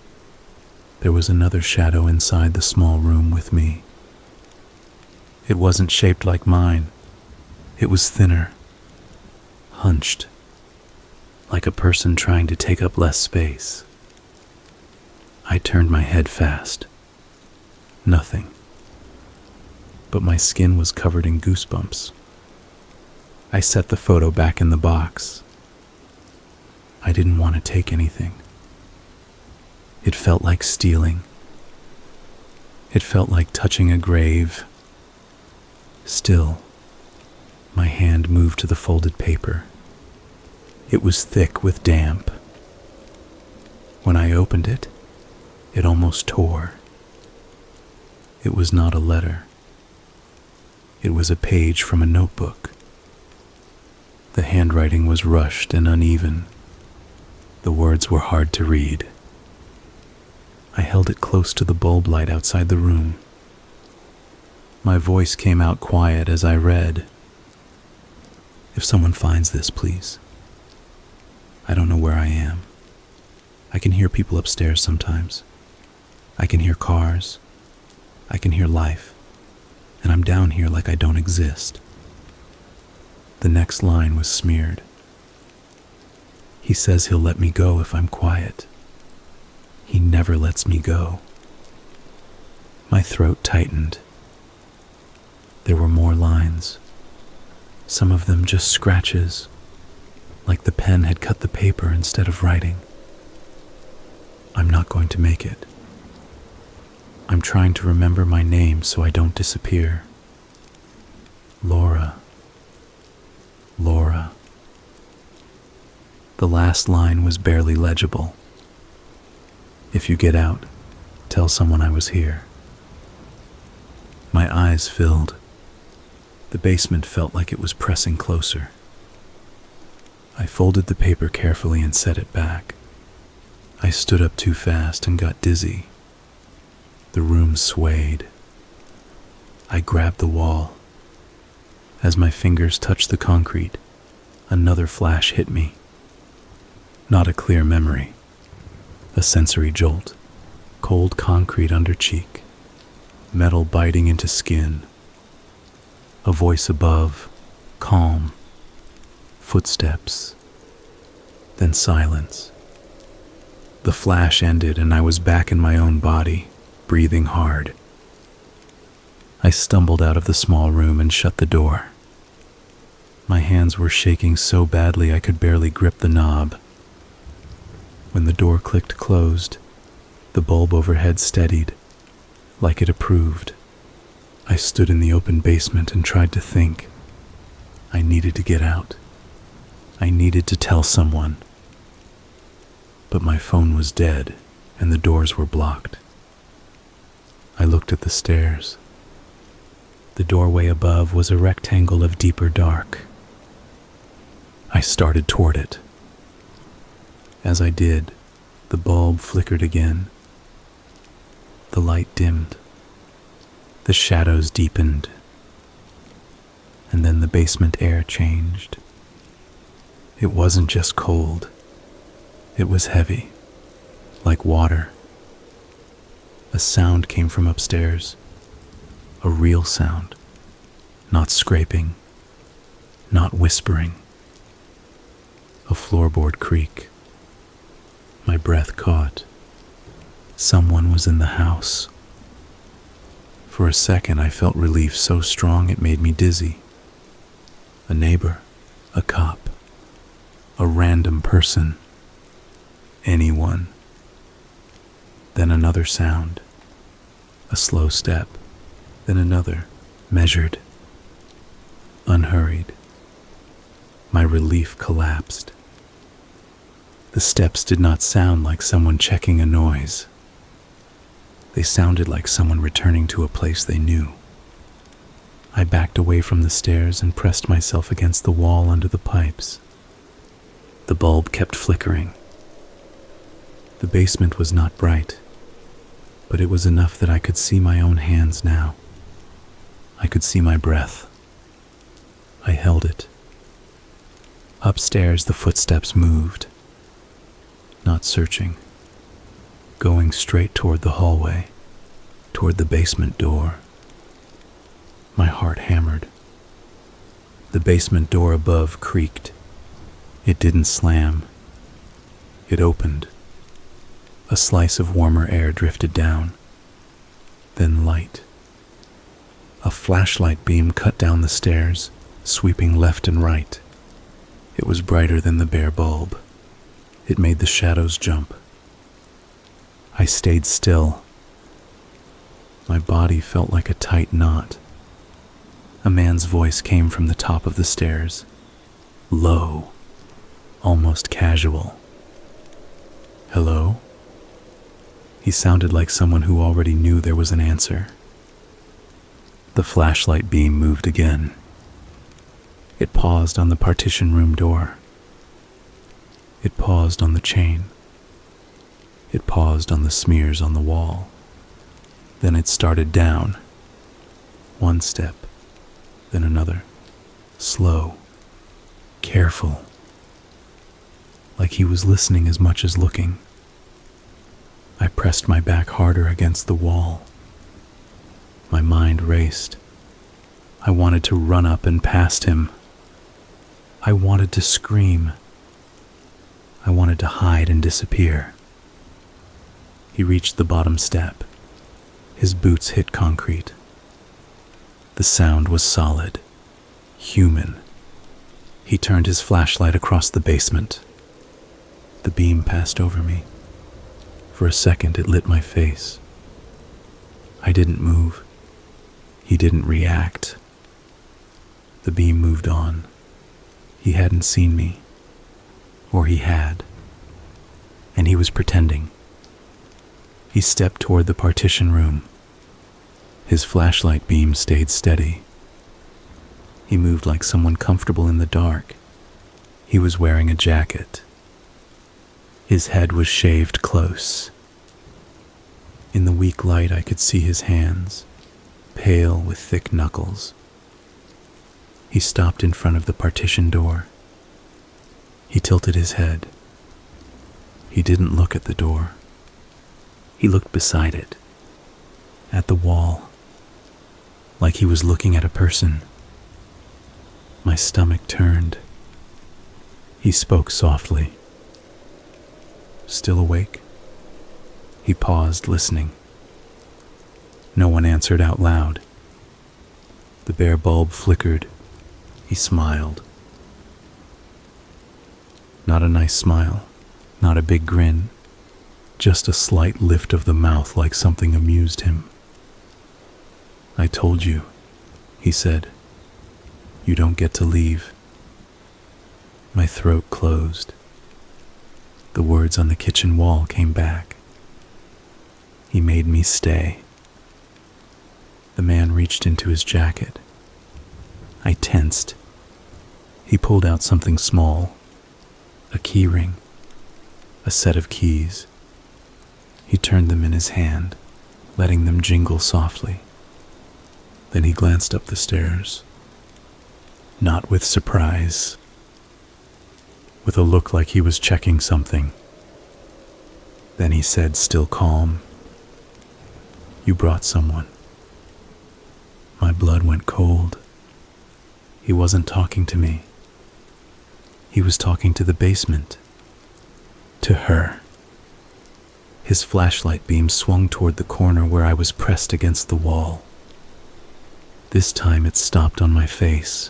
there was another shadow inside the small room with me. It wasn't shaped like mine. It was thinner, hunched, like a person trying to take up less space. I turned my head fast. Nothing. But my skin was covered in goosebumps. I set the photo back in the box. I didn't want to take anything. It felt like stealing. It felt like touching a grave. Still, my hand moved to the folded paper. It was thick with damp. When I opened it, it almost tore. It was not a letter. It was a page from a notebook. The handwriting was rushed and uneven. The words were hard to read. I held it close to the bulb light outside the room. My voice came out quiet as I read. If someone finds this, please. I don't know where I am. I can hear people upstairs sometimes. I can hear cars. I can hear life. And I'm down here like I don't exist. The next line was smeared. He says he'll let me go if I'm quiet. He never lets me go. My throat tightened. There were more lines. Some of them just scratches, like the pen had cut the paper instead of writing. I'm not going to make it. I'm trying to remember my name so I don't disappear. Laura. Laura. The last line was barely legible. If you get out, tell someone I was here. My eyes filled. The basement felt like it was pressing closer. I folded the paper carefully and set it back. I stood up too fast and got dizzy. The room swayed. I grabbed the wall. As my fingers touched the concrete, another flash hit me. Not a clear memory. A sensory jolt. Cold concrete under cheek. Metal biting into skin. A voice above, calm. Footsteps. Then silence. The flash ended and I was back in my own body, breathing hard. I stumbled out of the small room and shut the door. My hands were shaking so badly I could barely grip the knob. When the door clicked closed, the bulb overhead steadied, like it approved. I stood in the open basement and tried to think. I needed to get out. I needed to tell someone. But my phone was dead and the doors were blocked. I looked at the stairs. The doorway above was a rectangle of deeper dark. I started toward it. As I did, the bulb flickered again. The light dimmed. The shadows deepened. And then the basement air changed. It wasn't just cold. It was heavy, like water. A sound came from upstairs. A real sound. Not scraping. Not whispering. A floorboard creak. My breath caught. Someone was in the house. For a second, I felt relief so strong it made me dizzy. A neighbor, a cop, a random person, anyone. Then another sound, a slow step, then another, measured, unhurried. My relief collapsed. The steps did not sound like someone checking a noise. They sounded like someone returning to a place they knew. I backed away from the stairs and pressed myself against the wall under the pipes. The bulb kept flickering. The basement was not bright, but it was enough that I could see my own hands now. I could see my breath. I held it. Upstairs, the footsteps moved, not searching, going straight toward the hallway, toward the basement door. My heart hammered. The basement door above creaked. It didn't slam. It opened. A slice of warmer air drifted down. Then light. A flashlight beam cut down the stairs, sweeping left and right. It was brighter than the bare bulb. It made the shadows jump. I stayed still. My body felt like a tight knot. A man's voice came from the top of the stairs, low, almost casual. Hello? He sounded like someone who already knew there was an answer. The flashlight beam moved again. It paused on the partition room door. It paused on the chain. It paused on the smears on the wall. Then it started down. One step, then another. Slow, careful. Like he was listening as much as looking. I pressed my back harder against the wall. My mind raced. I wanted to run up and past him. I wanted to scream. I wanted to hide and disappear. He reached the bottom step. His boots hit concrete. The sound was solid, human. He turned his flashlight across the basement. The beam passed over me. For a second, it lit my face. I didn't move. He didn't react. The beam moved on. He hadn't seen me. Or he had. And he was pretending. He stepped toward the partition room. His flashlight beam stayed steady. He moved like someone comfortable in the dark. He was wearing a jacket. His head was shaved close. In the weak light, I could see his hands, pale with thick knuckles. He stopped in front of the partition door. He tilted his head. He didn't look at the door. He looked beside it, at the wall, like he was looking at a person. My stomach turned. He spoke softly. Still awake? He paused, listening. No one answered out loud. The bare bulb flickered. He smiled. Not a nice smile, not a big grin, just a slight lift of the mouth like something amused him. I told you, he said. You don't get to leave. My throat closed. The words on the kitchen wall came back. He made me stay. The man reached into his jacket. I tensed. He pulled out something small, a key ring, a set of keys. He turned them in his hand, letting them jingle softly. Then he glanced up the stairs. Not with surprise. with a look like he was checking something. Then he said, still calm, "You brought someone." My blood went cold. He wasn't talking to me. He was talking to the basement. To her. His flashlight beam swung toward the corner where I was pressed against the wall. This time it stopped on my face.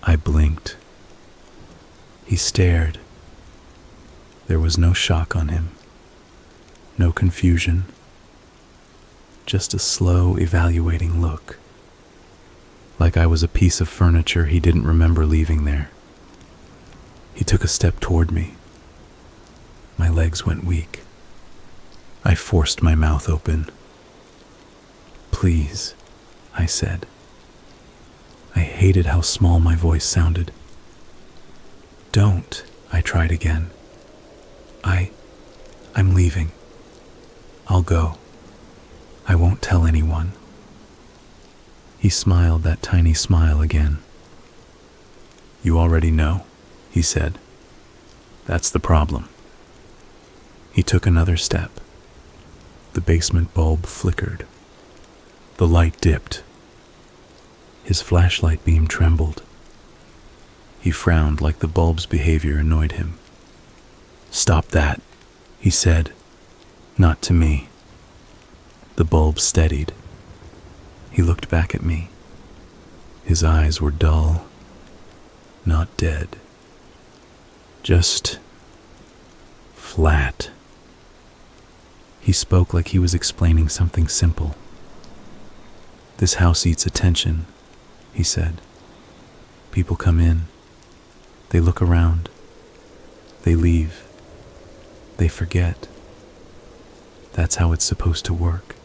I blinked. He stared. There was no shock on him. No confusion. Just a slow, evaluating look. Like I was a piece of furniture he didn't remember leaving there. He took a step toward me. My legs went weak. I forced my mouth open. "Please," I said. I hated how small my voice sounded. "Don't," I tried again. I'm leaving. I'll go. I won't tell anyone." He smiled that tiny smile again. "You already know," he said. "That's the problem." He took another step. The basement bulb flickered. The light dipped. His flashlight beam trembled. He frowned like the bulb's behavior annoyed him. "Stop that," he said. Not to me. The bulb steadied. He looked back at me. His eyes were dull, not dead. Just flat. He spoke like he was explaining something simple. "This house eats attention," he said. "People come in. They look around. They leave. They forget. That's how it's supposed to work."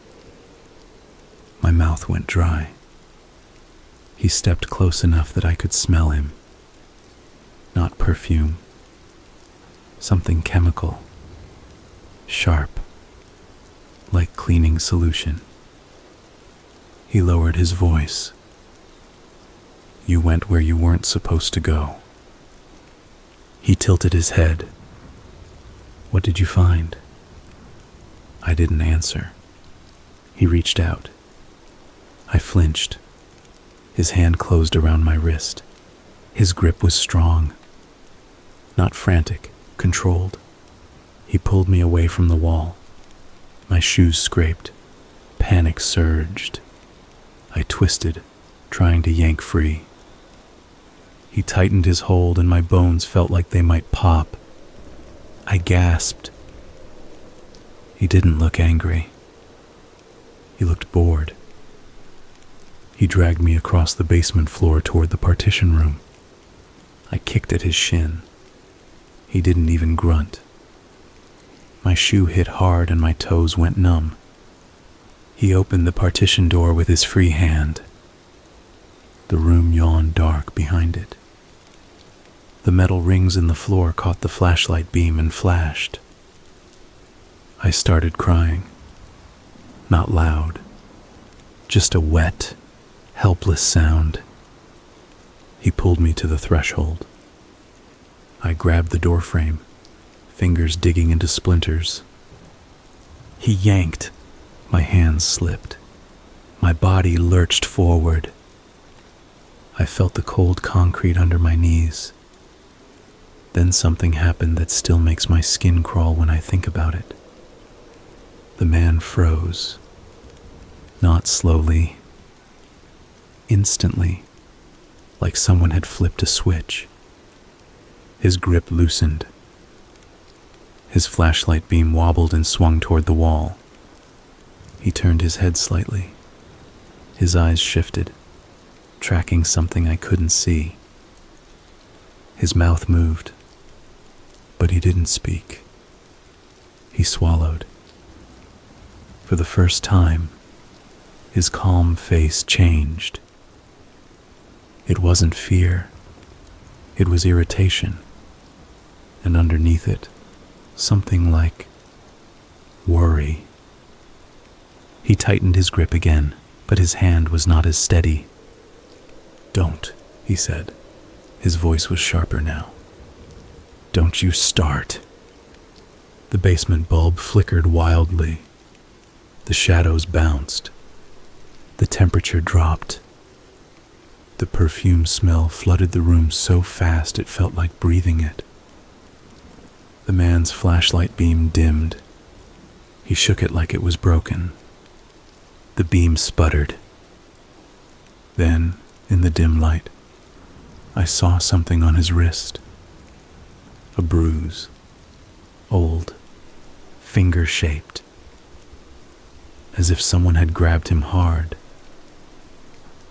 My mouth went dry. He stepped close enough that I could smell him. Not perfume. Something chemical. Sharp. Like cleaning solution. He lowered his voice. "You went where you weren't supposed to go." He tilted his head. "What did you find?" I didn't answer. He reached out. I flinched. His hand closed around my wrist. His grip was strong. Not frantic, controlled. He pulled me away from the wall. My shoes scraped. Panic surged. I twisted, trying to yank free. He tightened his hold and my bones felt like they might pop. I gasped. He didn't look angry. He looked bored. He dragged me across the basement floor toward the partition room. I kicked at his shin. He didn't even grunt. My shoe hit hard and my toes went numb. He opened the partition door with his free hand. The room yawned dark behind it. The metal rings in the floor caught the flashlight beam and flashed. I started crying. Not loud. Just a wet, helpless sound. He pulled me to the threshold. I grabbed the doorframe, fingers digging into splinters. He yanked. My hands slipped. My body lurched forward. I felt the cold concrete under my knees. Then something happened that still makes my skin crawl when I think about it. The man froze. Not slowly. Instantly, like someone had flipped a switch. His grip loosened. His flashlight beam wobbled and swung toward the wall. He turned his head slightly. His eyes shifted, tracking something I couldn't see. His mouth moved, but he didn't speak. He swallowed. For the first time, his calm face changed. It wasn't fear. It was irritation. And underneath it, something like worry. He tightened his grip again, but his hand was not as steady. "Don't," he said. His voice was sharper now. Don't you start. The basement bulb flickered wildly. The shadows bounced. The temperature dropped. The perfume smell flooded the room so fast it felt like breathing it. The man's flashlight beam dimmed. He shook it like it was broken. The beam sputtered. Then, in the dim light, I saw something on his wrist. A bruise. Old. Finger-shaped. As if someone had grabbed him hard.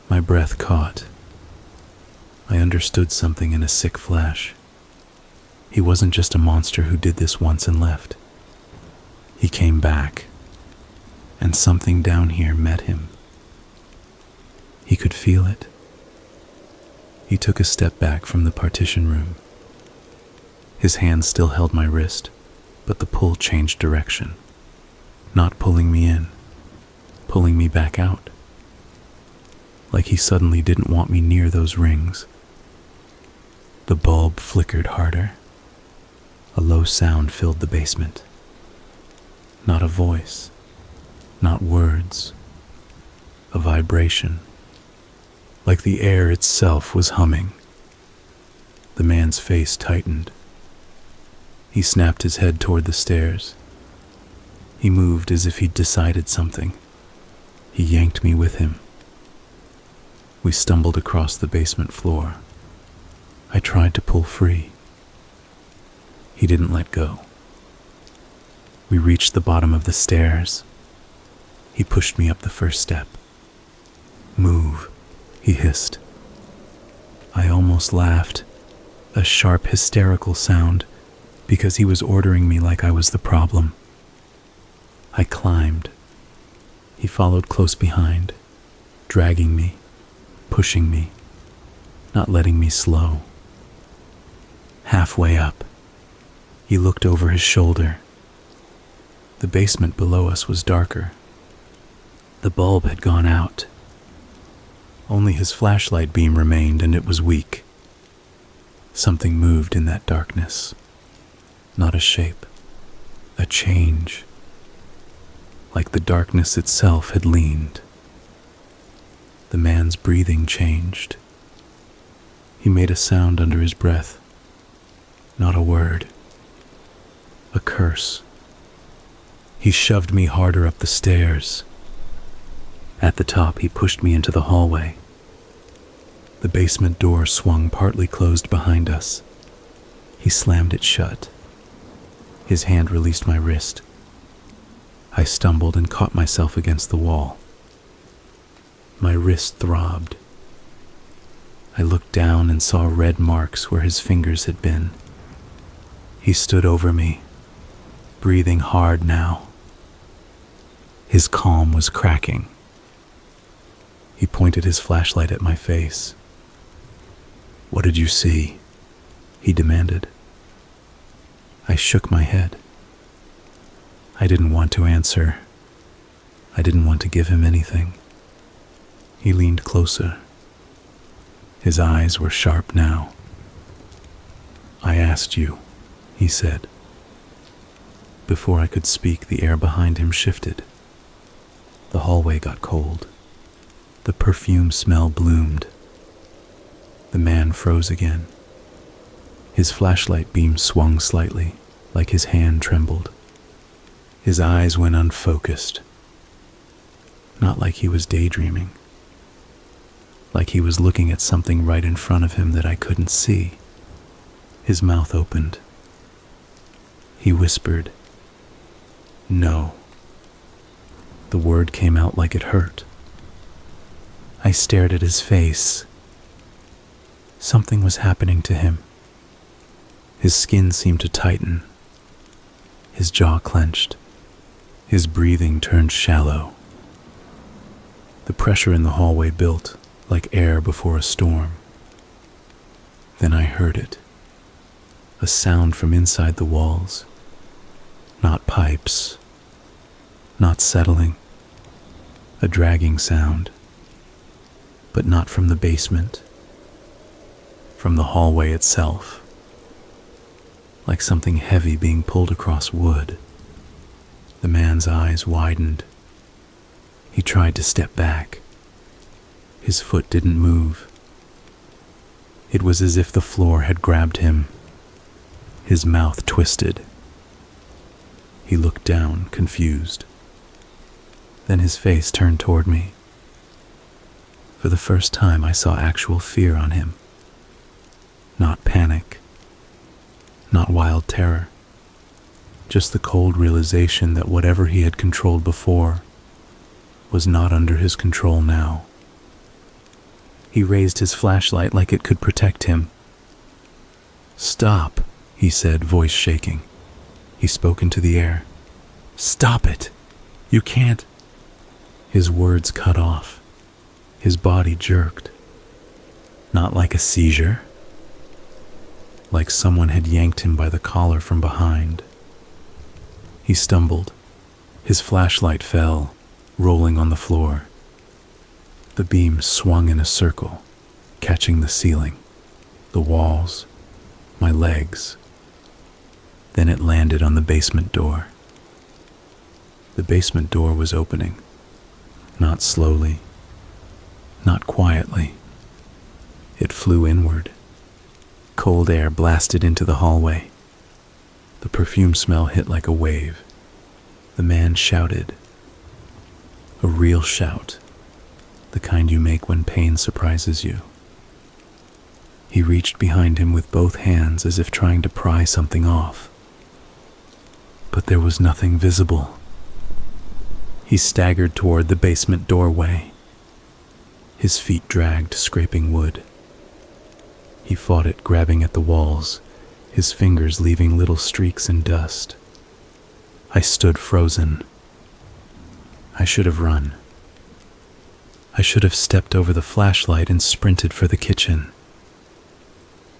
My breath caught. I understood something in a sick flash. He wasn't just a monster who did this once and left. He came back, and something down here met him. He could feel it. He took a step back from the partition room. His hand still held my wrist, but the pull changed direction. Not pulling me in, pulling me back out. Like he suddenly didn't want me near those rings. The bulb flickered harder. A low sound filled the basement. Not a voice, not words, a vibration. Like the air itself was humming. The man's face tightened. He snapped his head toward the stairs. He moved as if he'd decided something. He yanked me with him. We stumbled across the basement floor. I tried to pull free. He didn't let go. We reached the bottom of the stairs. He pushed me up the first step. Move, he hissed. I almost laughed, a sharp, hysterical sound, because he was ordering me like I was the problem. I climbed. He followed close behind, dragging me, pushing me, not letting me slow. Halfway up, he looked over his shoulder. The basement below us was darker. The bulb had gone out. Only his flashlight beam remained, and it was weak. Something moved in that darkness. Not a shape, a change. Like the darkness itself had leaned. The man's breathing changed. He made a sound under his breath. Not a word. A curse. He shoved me harder up the stairs. At the top, he pushed me into the hallway. The basement door swung partly closed behind us. He slammed it shut. His hand released my wrist. I stumbled and caught myself against the wall. My wrist throbbed. I looked down and saw red marks where his fingers had been. He stood over me, breathing hard now. His calm was cracking. He pointed his flashlight at my face. "What did you see?" he demanded. I shook my head. I didn't want to answer. I didn't want to give him anything. He leaned closer. His eyes were sharp now. "I asked you," he said. Before I could speak, the air behind him shifted. The hallway got cold. The perfume smell bloomed. The man froze again. His flashlight beam swung slightly, like his hand trembled. His eyes went unfocused. Not like he was daydreaming. Like he was looking at something right in front of him that I couldn't see. His mouth opened. He whispered, "No." The word came out like it hurt. I stared at his face. Something was happening to him. His skin seemed to tighten. His jaw clenched. His breathing turned shallow. The pressure in the hallway built, like air before a storm. Then I heard it. A sound from inside the walls. Not pipes. Not settling. A dragging sound. But not from the basement. From the hallway itself. like something heavy being pulled across wood. The man's eyes widened. He tried to step back. His foot didn't move. It was as if the floor had grabbed him. His mouth twisted. He looked down, confused. Then his face turned toward me. For the first time, I saw actual fear on him. Not panic. Not wild terror. Just the cold realization that whatever he had controlled before was not under his control now. He raised his flashlight like it could protect him. "Stop," he said, voice shaking. He spoke into the air. "Stop it! You can't." His words cut off. His body jerked. Not like a seizure. Like someone had yanked him by the collar from behind. He stumbled. His flashlight fell, rolling on the floor. The beam swung in a circle, catching the ceiling, the walls, my legs. Then it landed on the basement door. The basement door was opening, not slowly, not quietly. It flew inward. Cold air blasted into the hallway. The perfume smell hit like a wave. The man shouted. A real shout, the kind you make when pain surprises you. He reached behind him with both hands as if trying to pry something off. But there was nothing visible. He staggered toward the basement doorway. His feet dragged, scraping wood. He fought it, grabbing at the walls, his fingers leaving little streaks in dust. I stood frozen. I should have run. I should have stepped over the flashlight and sprinted for the kitchen.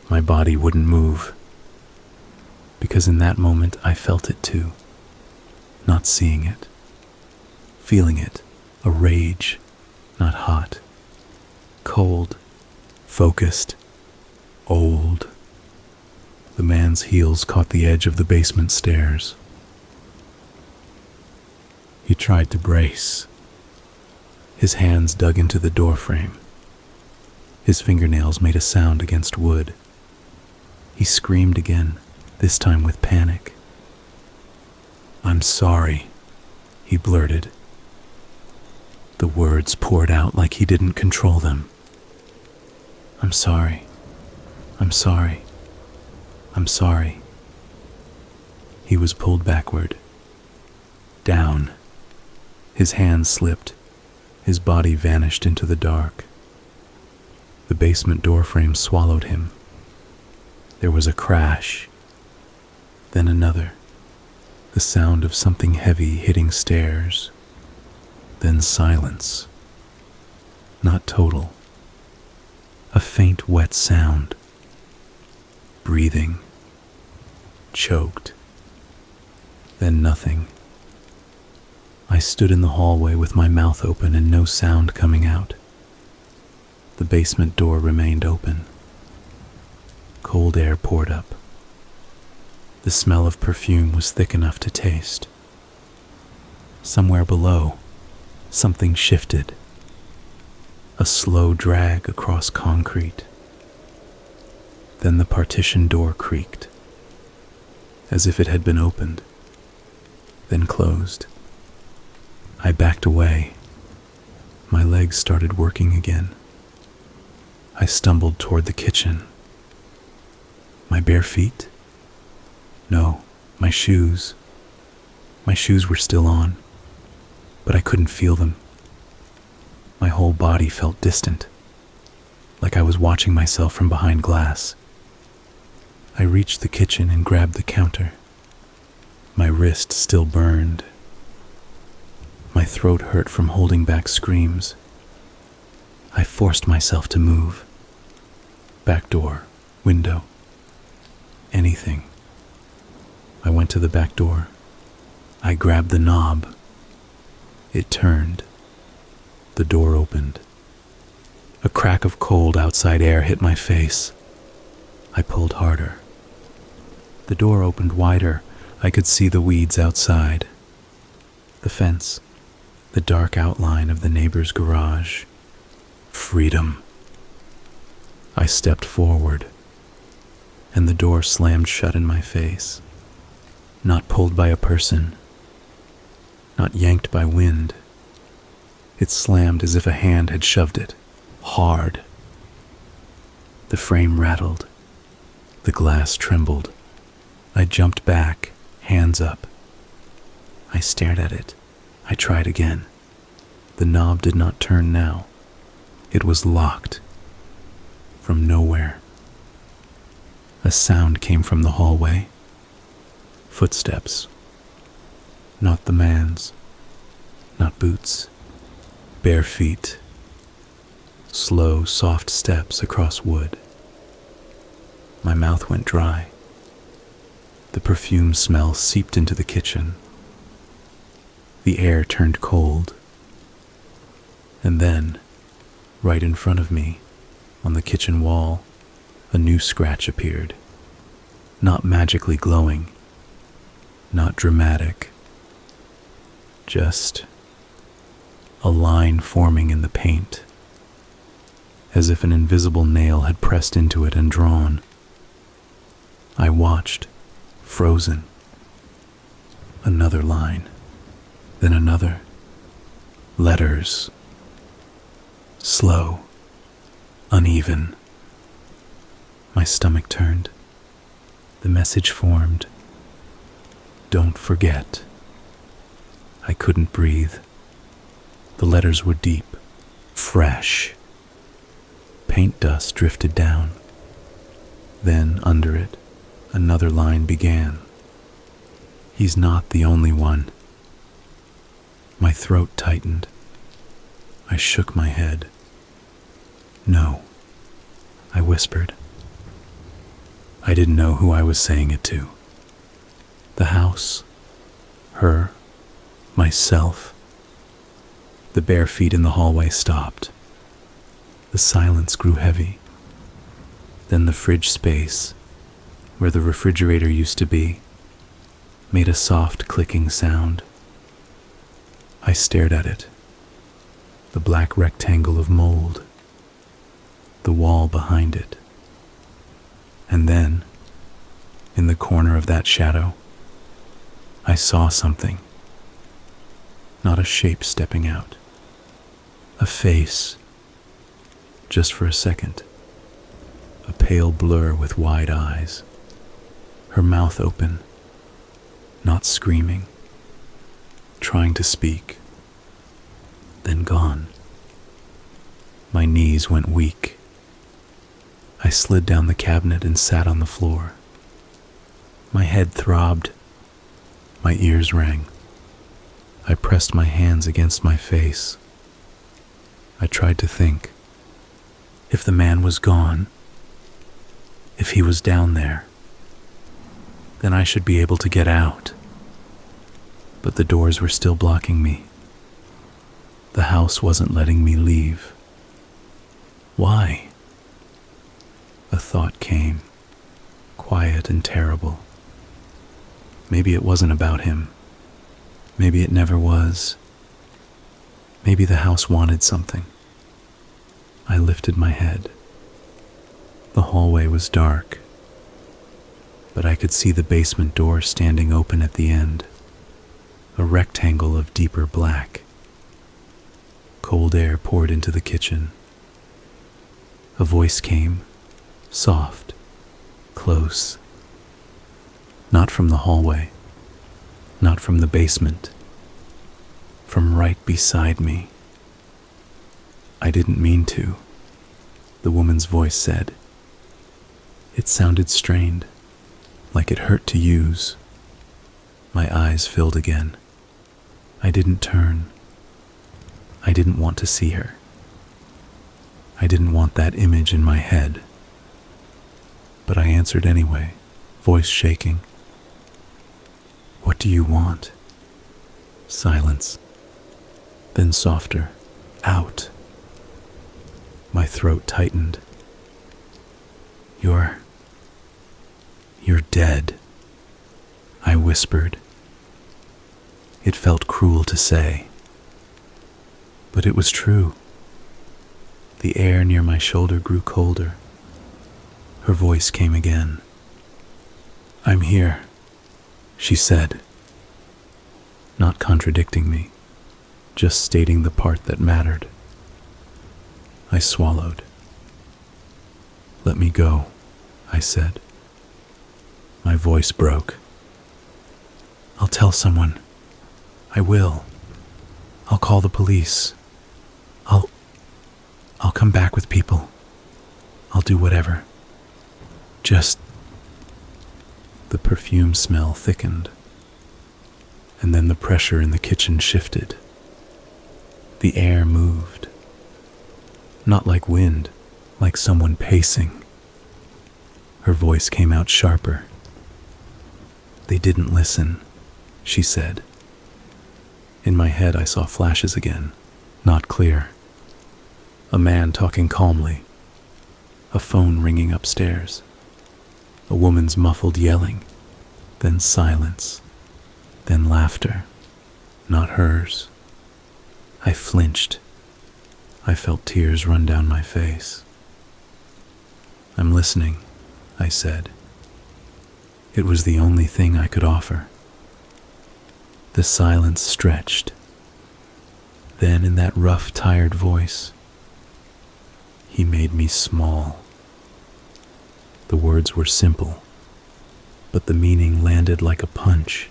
My body wouldn't move, because in that moment I felt it too, not seeing it, feeling it, a rage, not hot, cold, focused, old. The man's heels caught the edge of the basement stairs. He tried to brace. His hands dug into the doorframe. His fingernails made a sound against wood. He screamed again, this time with panic. "I'm sorry," he blurted. The words poured out like he didn't control them. "I'm sorry. I'm sorry. I'm sorry." He was pulled backward. Down. His hands slipped. His body vanished into the dark. The basement doorframe swallowed him. There was a crash. Then another. The sound of something heavy hitting stairs. Then silence. Not total. A faint wet sound. Breathing. Choked. Then nothing. I stood in the hallway with my mouth open and no sound coming out. The basement door remained open. Cold air poured up. The smell of perfume was thick enough to taste. Somewhere below, something shifted. A slow drag across concrete. Then the partition door creaked, as if it had been opened, then closed. I backed away. My legs started working again. I stumbled toward the kitchen. My bare feet? No, my shoes. My shoes were still on, but I couldn't feel them. My whole body felt distant, like I was watching myself from behind glass. I reached the kitchen and grabbed the counter. My wrist still burned. My throat hurt from holding back screams. I forced myself to move. Back door, window, anything. I went to the back door. I grabbed the knob. It turned. The door opened. A crack of cold outside air hit my face. I pulled harder. The door opened wider. I could see the weeds outside, the fence, the dark outline of the neighbor's garage. Freedom. I stepped forward, and the door slammed shut in my face. Not pulled by a person, not yanked by wind. It slammed as if a hand had shoved it, hard. The frame rattled. The glass trembled. I jumped back, hands up. I stared at it. I tried again. The knob did not turn now. It was locked. From nowhere. A sound came from the hallway. Footsteps. Not the man's. Not boots. Bare feet. Slow, soft steps across wood. My mouth went dry. The perfume smell seeped into the kitchen. The air turned cold. And then, right in front of me, on the kitchen wall, a new scratch appeared. Not magically glowing. Not dramatic. Just a line forming in the paint, as if an invisible nail had pressed into it and drawn. I watched, frozen. Another line, then another. Letters. Slow, uneven. My stomach turned. The message formed. Don't forget. I couldn't breathe. The letters were deep, fresh. Paint dust drifted down. Then, under it, another line began. He's not the only one. My throat tightened. I shook my head. No, I whispered. I didn't know who I was saying it to. The house, her, myself. The bare feet in the hallway stopped. The silence grew heavy. Then the fridge space, where the refrigerator used to be, made a soft clicking sound. I stared at it. The black rectangle of mold. The wall behind it. And then, in the corner of that shadow, I saw something. Not a shape stepping out. A face. Just for a second. A pale blur with wide eyes. Her mouth open. Not screaming. Trying to speak. Then gone. My knees went weak. I slid down the cabinet and sat on the floor. My head throbbed. My ears rang. I pressed my hands against my face. I tried to think. If the man was gone, if he was down there, then I should be able to get out. But the doors were still blocking me. The house wasn't letting me leave. Why? A thought came, quiet and terrible. Maybe it wasn't about him. Maybe it never was. Maybe the house wanted something. I lifted my head. The hallway was dark, but I could see the basement door standing open at the end, a rectangle of deeper black. Cold air poured into the kitchen. A voice came, soft, close. Not from the hallway, not from the basement, from right beside me. I didn't mean to, the woman's voice said. It sounded strained, like it hurt to use. My eyes filled again. I didn't turn. I didn't want to see her. I didn't want that image in my head. But I answered anyway, voice shaking. What do you want? Silence. Then softer. Out. My throat tightened. You're dead. whispered. It felt cruel to say, but it was true. The air near my shoulder grew colder. Her voice came again. "I'm here," she said, not contradicting me, just stating the part that mattered. I swallowed. "Let me go," I said. My voice broke. "I'll tell someone. I will. I'll call the police. I'll come back with people. I'll do whatever. Just..." The perfume smell thickened, and then the pressure in the kitchen shifted. The air moved. Not like wind, like someone pacing. Her voice came out sharper. "They didn't listen," she said. In my head, I saw flashes again, not clear. A man talking calmly, a phone ringing upstairs, a woman's muffled yelling, then silence, then laughter, not hers. I flinched. I felt tears run down my face. "I'm listening," I said. It was the only thing I could offer. The silence stretched. Then in that rough, tired voice, "He made me small." The words were simple, but the meaning landed like a punch.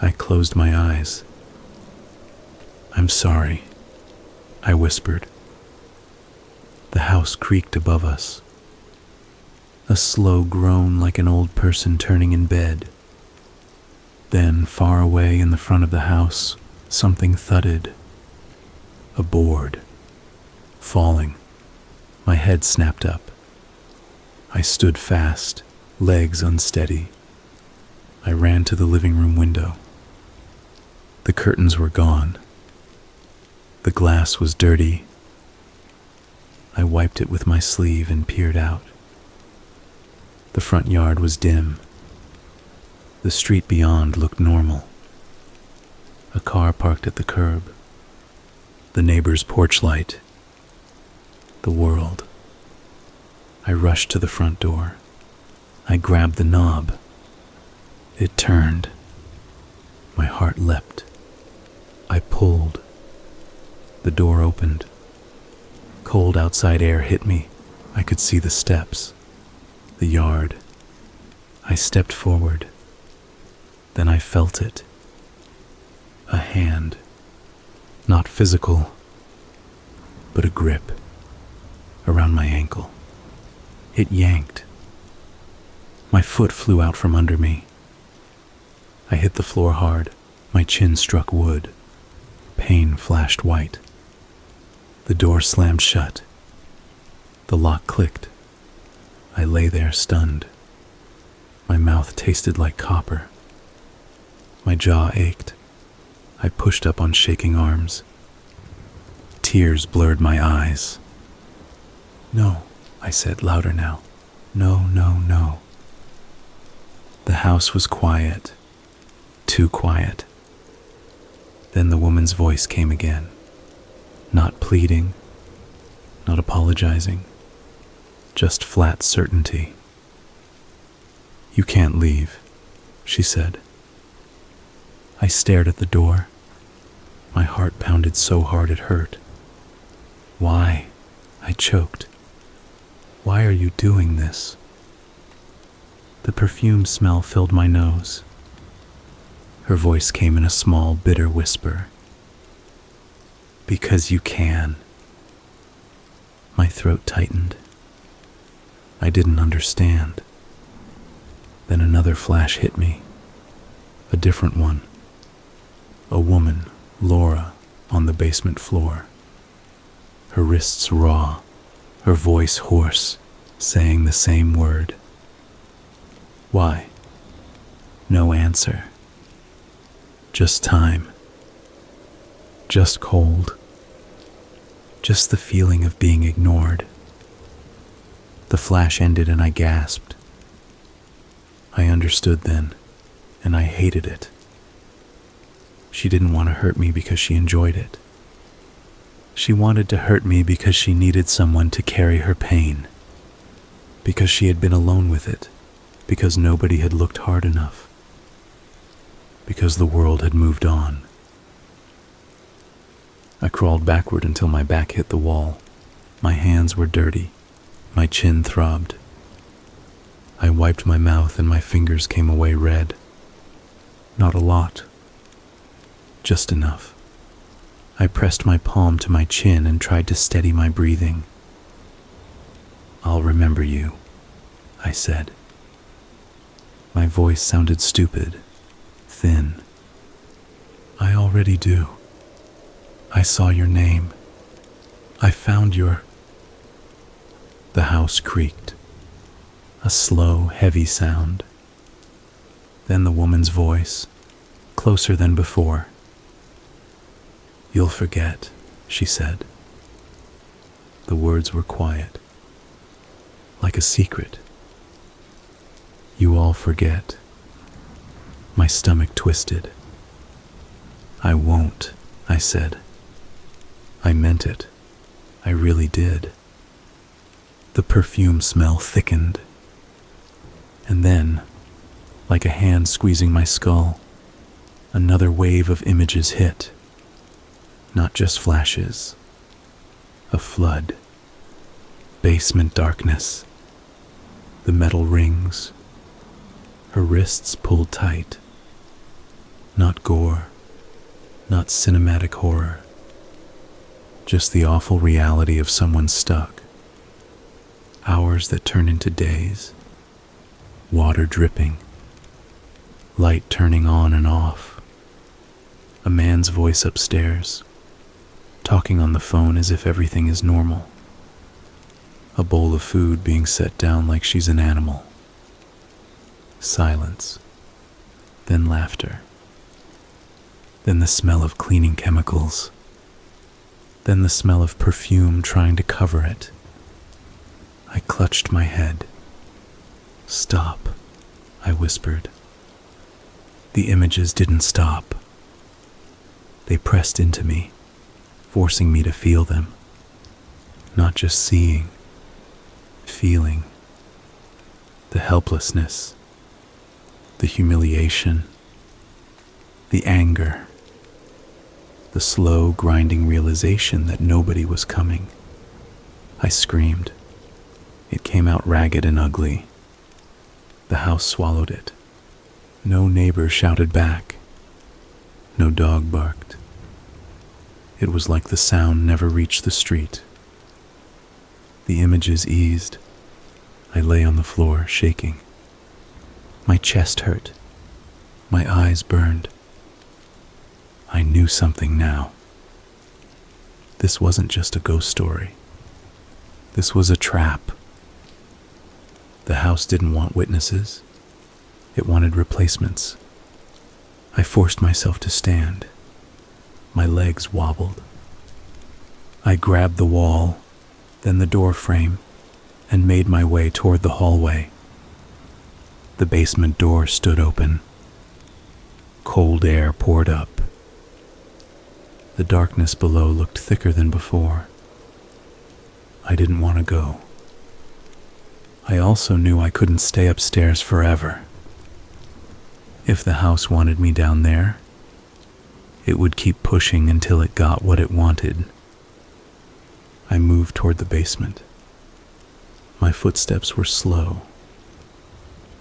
I closed my eyes. "I'm sorry," I whispered. The house creaked above us. A slow groan like an old person turning in bed. Then, far away in the front of the house, something thudded. A board. Falling. My head snapped up. I stood fast, legs unsteady. I ran to the living room window. The curtains were gone. The glass was dirty. I wiped it with my sleeve and peered out. The front yard was dim. The street beyond looked normal. A car parked at the curb. The neighbor's porch light. The world. I rushed to the front door. I grabbed the knob. It turned. My heart leapt. I pulled. The door opened. Cold outside air hit me. I could see the steps, the yard. I stepped forward. Then I felt it. A hand. Not physical, but a grip around my ankle. It yanked. My foot flew out from under me. I hit the floor hard. My chin struck wood. Pain flashed white. The door slammed shut. The lock clicked. I lay there stunned. My mouth tasted like copper. My jaw ached. I pushed up on shaking arms. Tears blurred my eyes. "No," I said louder now. "No, no, no." The house was quiet. Too quiet. Then the woman's voice came again. Not pleading, not apologizing, just flat certainty. "You can't leave," she said. I stared at the door. My heart pounded so hard it hurt. "Why?" I choked. "Why are you doing this?" The perfume smell filled my nose. Her voice came in a small, bitter whisper. "Because you can." My throat tightened. I didn't understand. Then another flash hit me. A different one. A woman, Laura, on the basement floor. Her wrists raw, her voice hoarse, saying the same word. "Why?" No answer. Just time. Just cold. Just the feeling of being ignored. The flash ended and I gasped. I understood then. and I hated it. She didn't want to hurt me because she enjoyed it. She wanted to hurt me because she needed someone to carry her pain, because she had been alone with it, because nobody had looked hard enough, because the world had moved on. I crawled backward until my back hit the wall. My hands were dirty. My chin throbbed. I wiped my mouth and my fingers came away red. Not a lot. Just enough. I pressed my palm to my chin and tried to steady my breathing. "I'll remember you," I said. My voice sounded stupid, thin. "I already do. I saw your name. I found your..." The house creaked. A slow, heavy sound. Then the woman's voice, closer than before. "You'll forget," she said. The words were quiet, like a secret. "You all forget." My stomach twisted. "I won't," I said. I meant it. I really did. The perfume smell thickened. And then, like a hand squeezing my skull, another wave of images hit. Not just flashes. A flood. Basement darkness. The metal rings. Her wrists pulled tight. Not gore. Not cinematic horror. Just the awful reality of someone stuck. Hours that turn into days. Water dripping. Light turning on and off. A man's voice upstairs, talking on the phone as if everything is normal. A bowl of food being set down like she's an animal. Silence. Then laughter. Then the smell of cleaning chemicals. Then the smell of perfume trying to cover it. I clutched my head. "Stop," I whispered. The images didn't stop. They pressed into me, forcing me to feel them. Not just seeing, feeling. The helplessness, the humiliation, the anger, the slow, grinding realization that nobody was coming. I screamed. It came out ragged and ugly. The house swallowed it. No neighbor shouted back. No dog barked. It was like the sound never reached the street. The images eased. I lay on the floor, shaking. My chest hurt. My eyes burned. I knew something now. This wasn't just a ghost story. This was a trap. The house didn't want witnesses. It wanted replacements. I forced myself to stand. My legs wobbled. I grabbed the wall, then the door frame, and made my way toward the hallway. The basement door stood open. Cold air poured up. The darkness below looked thicker than before. I didn't want to go. I also knew I couldn't stay upstairs forever. If the house wanted me down there, it would keep pushing until it got what it wanted. I moved toward the basement. My footsteps were slow.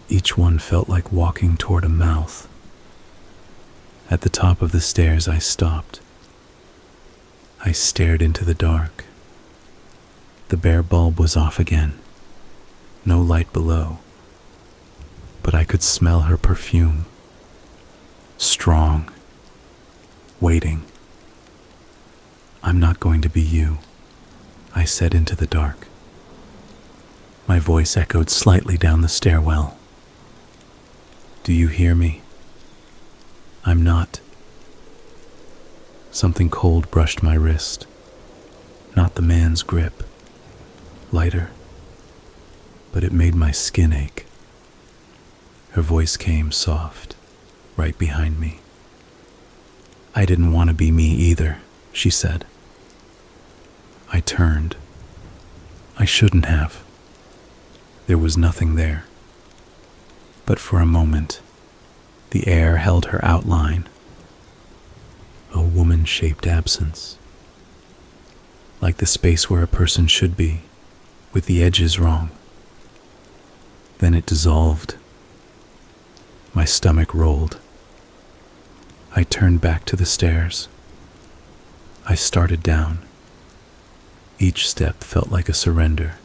Each one felt like walking toward a mouth. At the top of the stairs, I stopped. I stared into the dark. The bare bulb was off again. No light below. But I could smell her perfume. Strong. Waiting. "I'm not going to be you," I said into the dark. My voice echoed slightly down the stairwell. "Do you hear me? I'm not." Something cold brushed my wrist. Not the man's grip. Lighter. But it made my skin ache. Her voice came soft, right behind me. "I didn't want to be me either," she said. I turned. I shouldn't have. There was nothing there. But for a moment, the air held her outline. A woman-shaped absence. Like the space where a person should be, with the edges wrong. Then it dissolved. My stomach rolled. I turned back to the stairs. I started down. Each step felt like a surrender.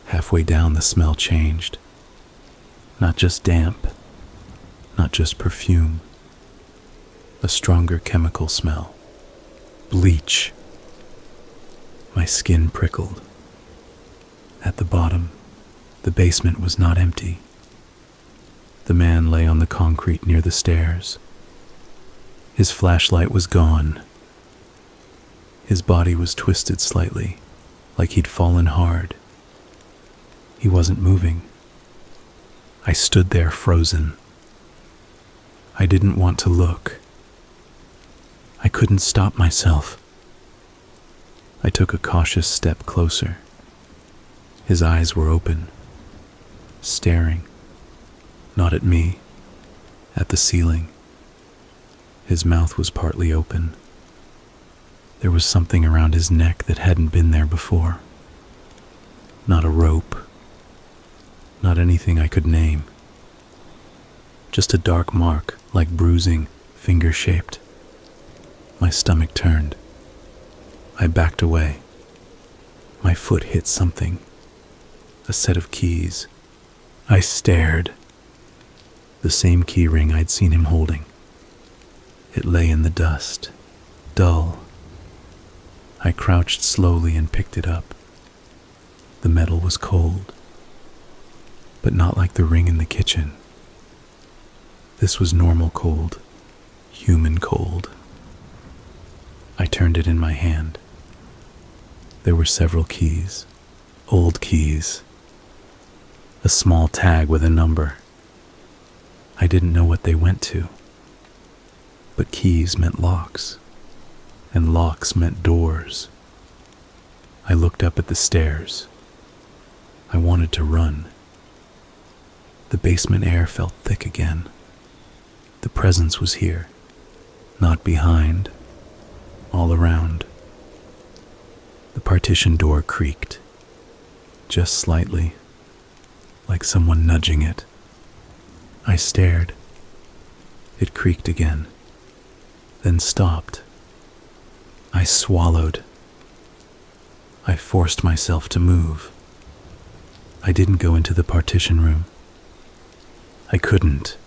Halfway down, the smell changed. Not just damp, not just perfume. A stronger chemical smell. Bleach. My skin prickled. At the bottom, the basement was not empty. The man lay on the concrete near the stairs. His flashlight was gone. His body was twisted slightly, like he'd fallen hard. He wasn't moving. I stood there frozen. I didn't want to look. I couldn't stop myself. I took a cautious step closer. His eyes were open, staring, not at me, at the ceiling. His mouth was partly open. There was something around his neck that hadn't been there before. Not a rope, not anything I could name. Just a dark mark, like bruising, finger-shaped. My stomach turned. I backed away. My foot hit something. A set of keys. I stared. The same key ring I'd seen him holding. It lay in the dust, dull. I crouched slowly and picked it up. The metal was cold, but not like the ring in the kitchen. This was normal cold, human cold. I turned it in my hand. There were several keys, old keys. A small tag with a number. I didn't know what they went to. But keys meant locks, and locks meant doors. I looked up at the stairs. I wanted to run. The basement air felt thick again. The presence was here, not behind, all around. The partition door creaked, just slightly, like someone nudging it. I stared. It creaked again, then stopped. I swallowed. I forced myself to move. I didn't go into the partition room. I couldn't.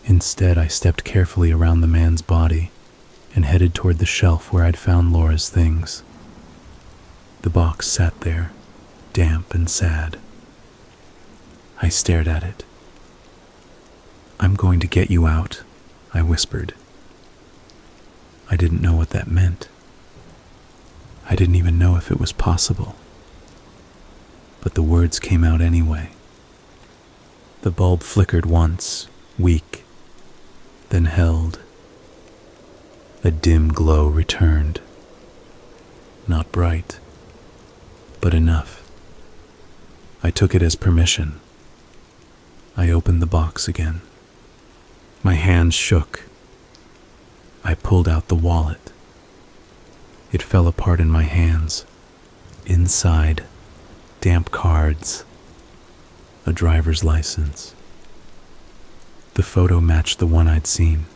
Instead, I stepped carefully around the man's body and headed toward the shelf where I'd found Laura's things. The box sat there, damp and sad. I stared at it. "I'm going to get you out," I whispered. I didn't know what that meant. I didn't even know if it was possible. But the words came out anyway. The bulb flickered once, weak, then held. A dim glow returned. Not bright, but enough. I took it as permission. I opened the box again. My hands shook. I pulled out the wallet. It fell apart in my hands. Inside, damp cards, a driver's license. The photo matched the one I'd seen.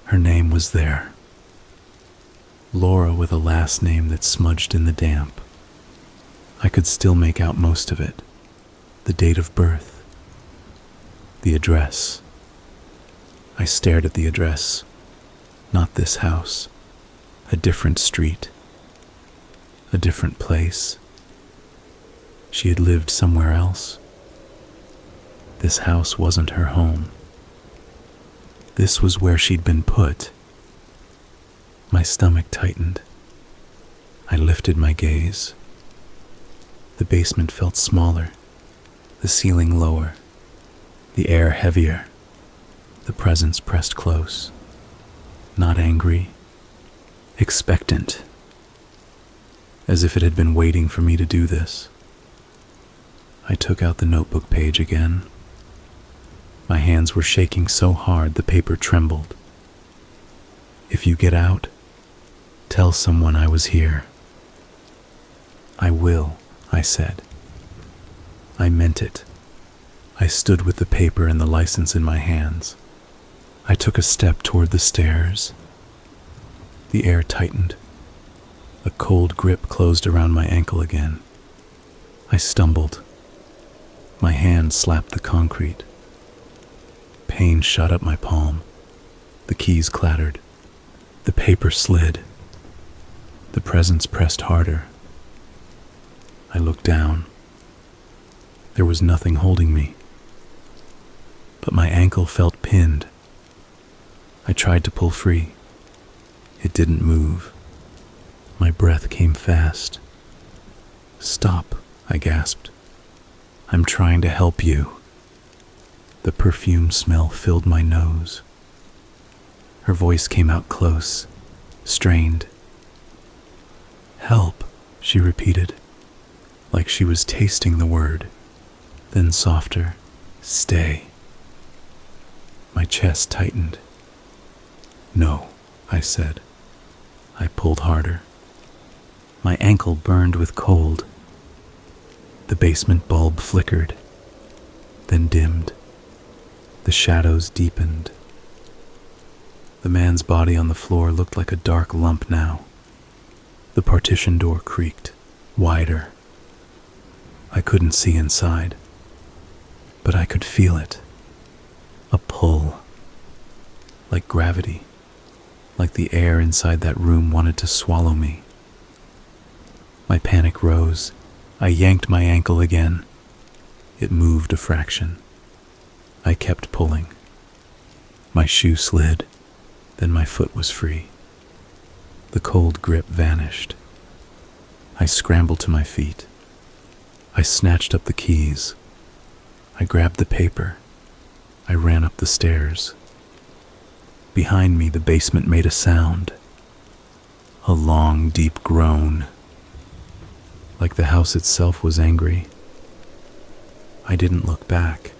Her name was there. Laura with a last name that smudged in the damp. I could still make out most of it. The date of birth. The address. I stared at the address. Not this house. A different street. A different place. She had lived somewhere else. This house wasn't her home. This was where she'd been put. My stomach tightened. I lifted my gaze. The basement felt smaller, the ceiling lower. the air heavier, the presence pressed close. Not angry, expectant, as if it had been waiting for me to do this. I took out the notebook page again. My hands were shaking so hard the paper trembled. If you get out, tell someone I was here. I will, I said. I meant it. I stood with the paper and the license in my hands. I took a step toward the stairs. The air tightened. A cold grip closed around my ankle again. I stumbled. My hand slapped the concrete. Pain shot up my palm. The keys clattered. The paper slid. The presence pressed harder. I looked down. There was nothing holding me. But my ankle felt pinned. I tried to pull free. It didn't move. My breath came fast. Stop, I gasped. I'm trying to help you. The perfume smell filled my nose. Her voice came out close, strained. Help, she repeated, like she was tasting the word. Then softer, stay. My chest tightened. No, I said. I pulled harder. My ankle burned with cold. The basement bulb flickered, then dimmed. The shadows deepened. The man's body on the floor looked like a dark lump now. The partition door creaked, wider. I couldn't see inside, but I could feel it. A pull, like gravity. Like the air inside that room wanted to swallow me. My panic rose. I yanked my ankle again. It moved a fraction. I kept pulling. My shoe slid, then my foot was free. The cold grip vanished. I scrambled to my feet. I snatched up the keys. I grabbed the paper. I ran up the stairs. Behind me, the basement made a sound. A long, deep groan. Like the house itself was angry. I didn't look back.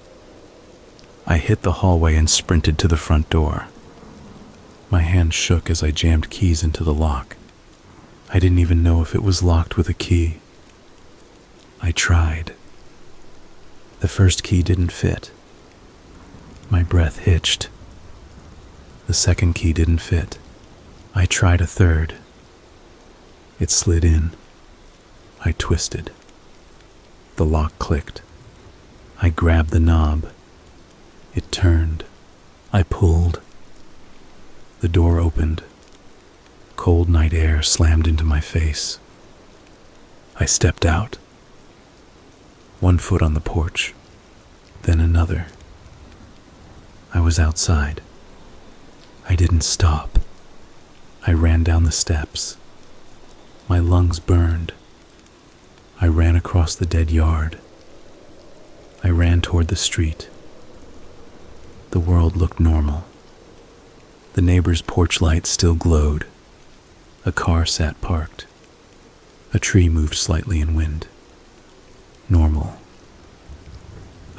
I hit the hallway and sprinted to the front door. My hand shook as I jammed keys into the lock. I didn't even know if it was locked with a key. I tried. The first key didn't fit. My breath hitched. The second key didn't fit. I tried a third. It slid in. I twisted. The lock clicked. I grabbed the knob. It turned. I pulled. The door opened. Cold night air slammed into my face. I stepped out. One foot on the porch, then another. I was outside. I didn't stop. I ran down the steps. My lungs burned. I ran across the dead yard. I ran toward the street. The world looked normal. The neighbor's porch light still glowed. A car sat parked. A tree moved slightly in wind. Normal.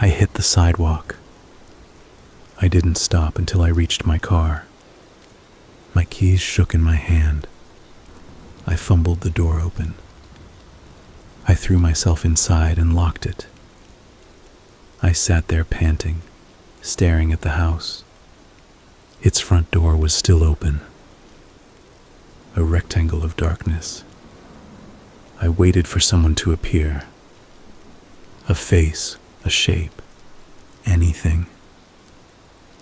I hit the sidewalk. I didn't stop until I reached my car. My keys shook in my hand. I fumbled the door open. I threw myself inside and locked it. I sat there panting, staring at the house. Its front door was still open. A rectangle of darkness. I waited for someone to appear. A face, a shape, anything.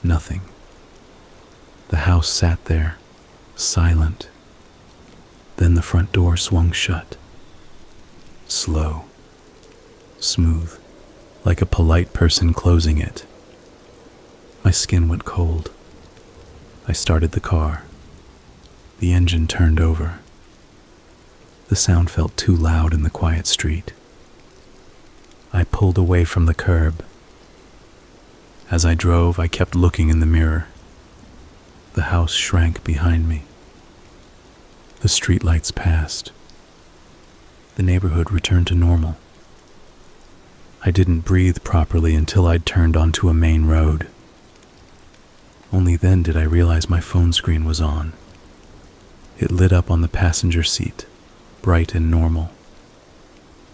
Nothing. The house sat there, silent. Then the front door swung shut. Slow, smooth, like a polite person closing it. My skin went cold. I started the car. The engine turned over. The sound felt too loud in the quiet street. I pulled away from the curb. As I drove, I kept looking in the mirror. The house shrank behind me. The streetlights passed. The neighborhood returned to normal. I didn't breathe properly until I'd turned onto a main road. Only then did I realize my phone screen was on. It lit up on the passenger seat, bright and normal.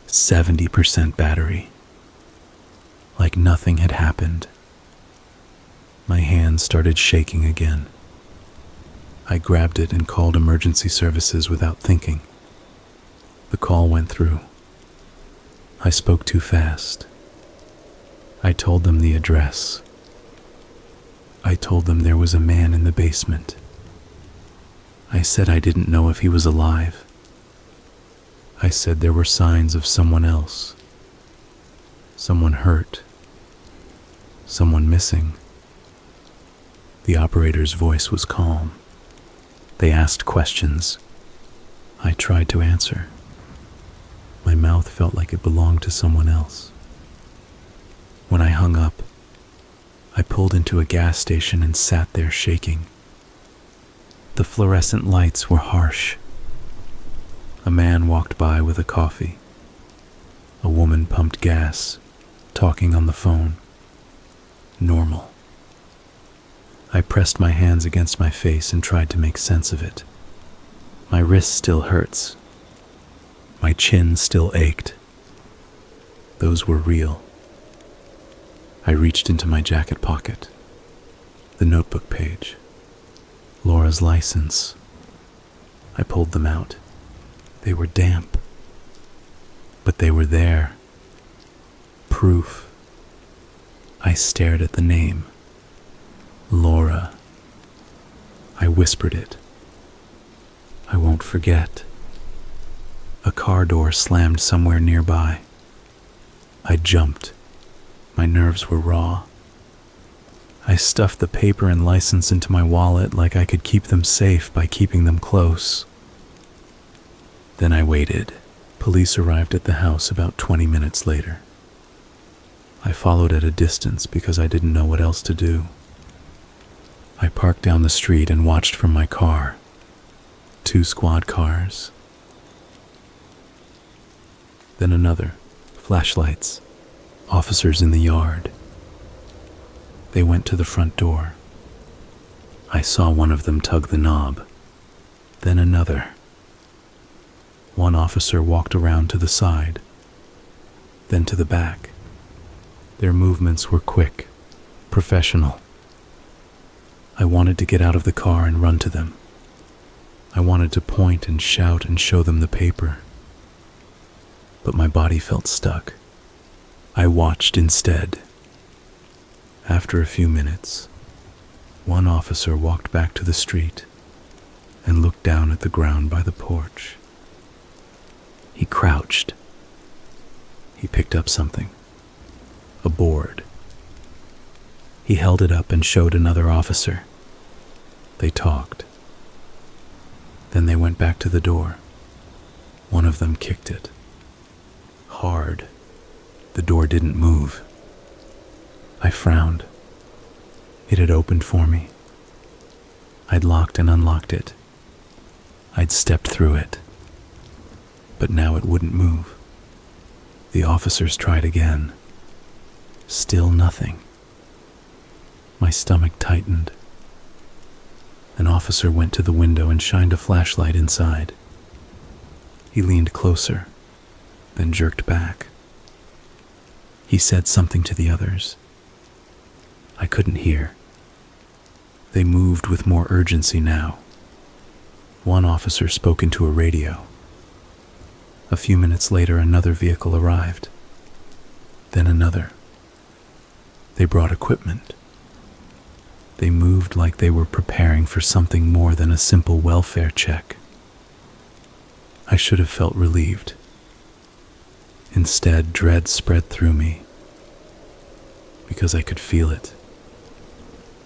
70% battery. Like nothing had happened. My hands started shaking again. I grabbed it and called emergency services without thinking. The call went through. I spoke too fast. I told them the address. I told them there was a man in the basement. I said I didn't know if he was alive. I said there were signs of someone else. Someone hurt. Someone missing. The operator's voice was calm. They asked questions. I tried to answer. My mouth felt like it belonged to someone else. When I hung up, I pulled into a gas station and sat there shaking. The fluorescent lights were harsh. A man walked by with a coffee. A woman pumped gas, talking on the phone. Normal. I pressed my hands against my face and tried to make sense of it. My wrist still hurts. My chin still ached. Those were real. I reached into my jacket pocket. The notebook page. Laura's license. I pulled them out. They were damp. But they were there. Proof. I stared at the name. Laura. I whispered it. I won't forget. A car door slammed somewhere nearby. I jumped. My nerves were raw. I stuffed the paper and license into my wallet like I could keep them safe by keeping them close. Then I waited. Police arrived at the house about 20 minutes later. I followed at a distance because I didn't know what else to do. I parked down the street and watched from my car. 2 squad cars. Then another. Flashlights. Officers in the yard. They went to the front door. I saw one of them tug the knob. Then another. One officer walked around to the side. Then to the back. Their movements were quick, professional. I wanted to get out of the car and run to them. I wanted to point and shout and show them the paper. But my body felt stuck. I watched instead. After a few minutes, one officer walked back to the street and looked down at the ground by the porch. He crouched. He picked up something. A board. He held it up and showed another officer. They talked. Then they went back to the door. One of them kicked it. Hard. The door didn't move. I frowned. It had opened for me. I'd locked and unlocked it. I'd stepped through it. But now it wouldn't move. The officers tried again. Still nothing. My stomach tightened. An officer went to the window and shined a flashlight inside. He leaned closer, then jerked back. He said something to the others. I couldn't hear. They moved with more urgency now. One officer spoke into a radio. A few minutes later, another vehicle arrived. Then another. They brought equipment. They moved like they were preparing for something more than a simple welfare check. I should have felt relieved. Instead, dread spread through me, because I could feel it,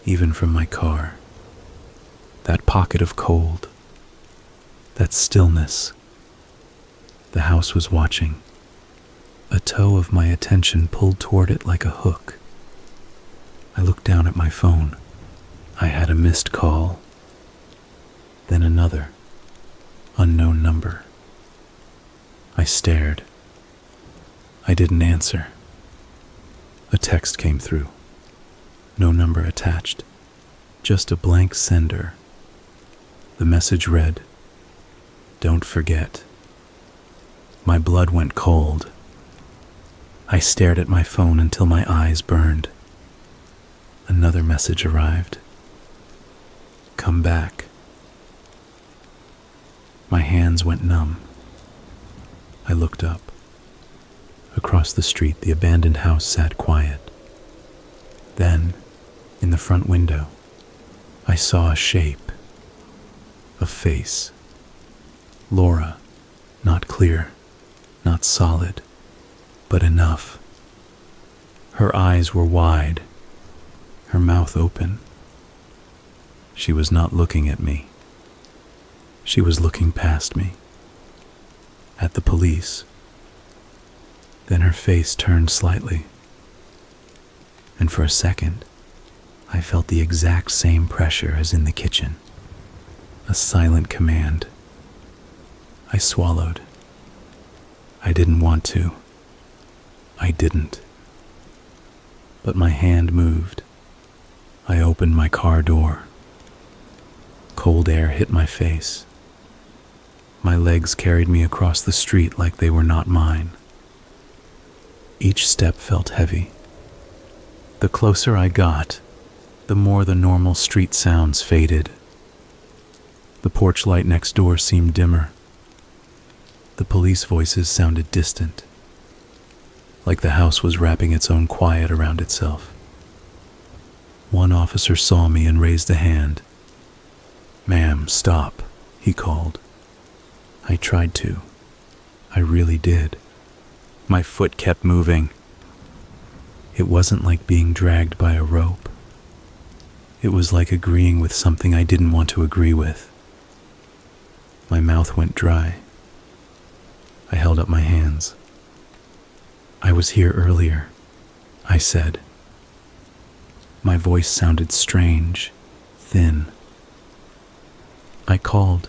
even from my car. That pocket of cold, that stillness. The house was watching. A toe of my attention pulled toward it like a hook. I looked down at my phone. I had a missed call, then another, unknown number. I stared. I didn't answer. A text came through. No number attached, just a blank sender. The message read, "Don't forget." My blood went cold. I stared at my phone until my eyes burned. Another message arrived. "Come back." My hands went numb. I looked up. Across the street, the abandoned house sat quiet. Then, in the front window, I saw a shape, a face. Laura, not clear, not solid, but enough. Her eyes were wide, her mouth open. She was not looking at me. She was looking past me, at the police. Then her face turned slightly, and for a second, I felt the exact same pressure as in the kitchen. A silent command. I swallowed. I didn't want to. I didn't. But my hand moved. I opened my car door. Cold air hit my face. My legs carried me across the street like they were not mine. Each step felt heavy. The closer I got, the more the normal street sounds faded. The porch light next door seemed dimmer. The police voices sounded distant, like the house was wrapping its own quiet around itself. One officer saw me and raised a hand. "Ma'am, stop," he called. I tried to. I really did. My foot kept moving. It wasn't like being dragged by a rope. It was like agreeing with something I didn't want to agree with. My mouth went dry. I held up my hands. "I was here earlier," I said. My voice sounded strange, thin. "I called.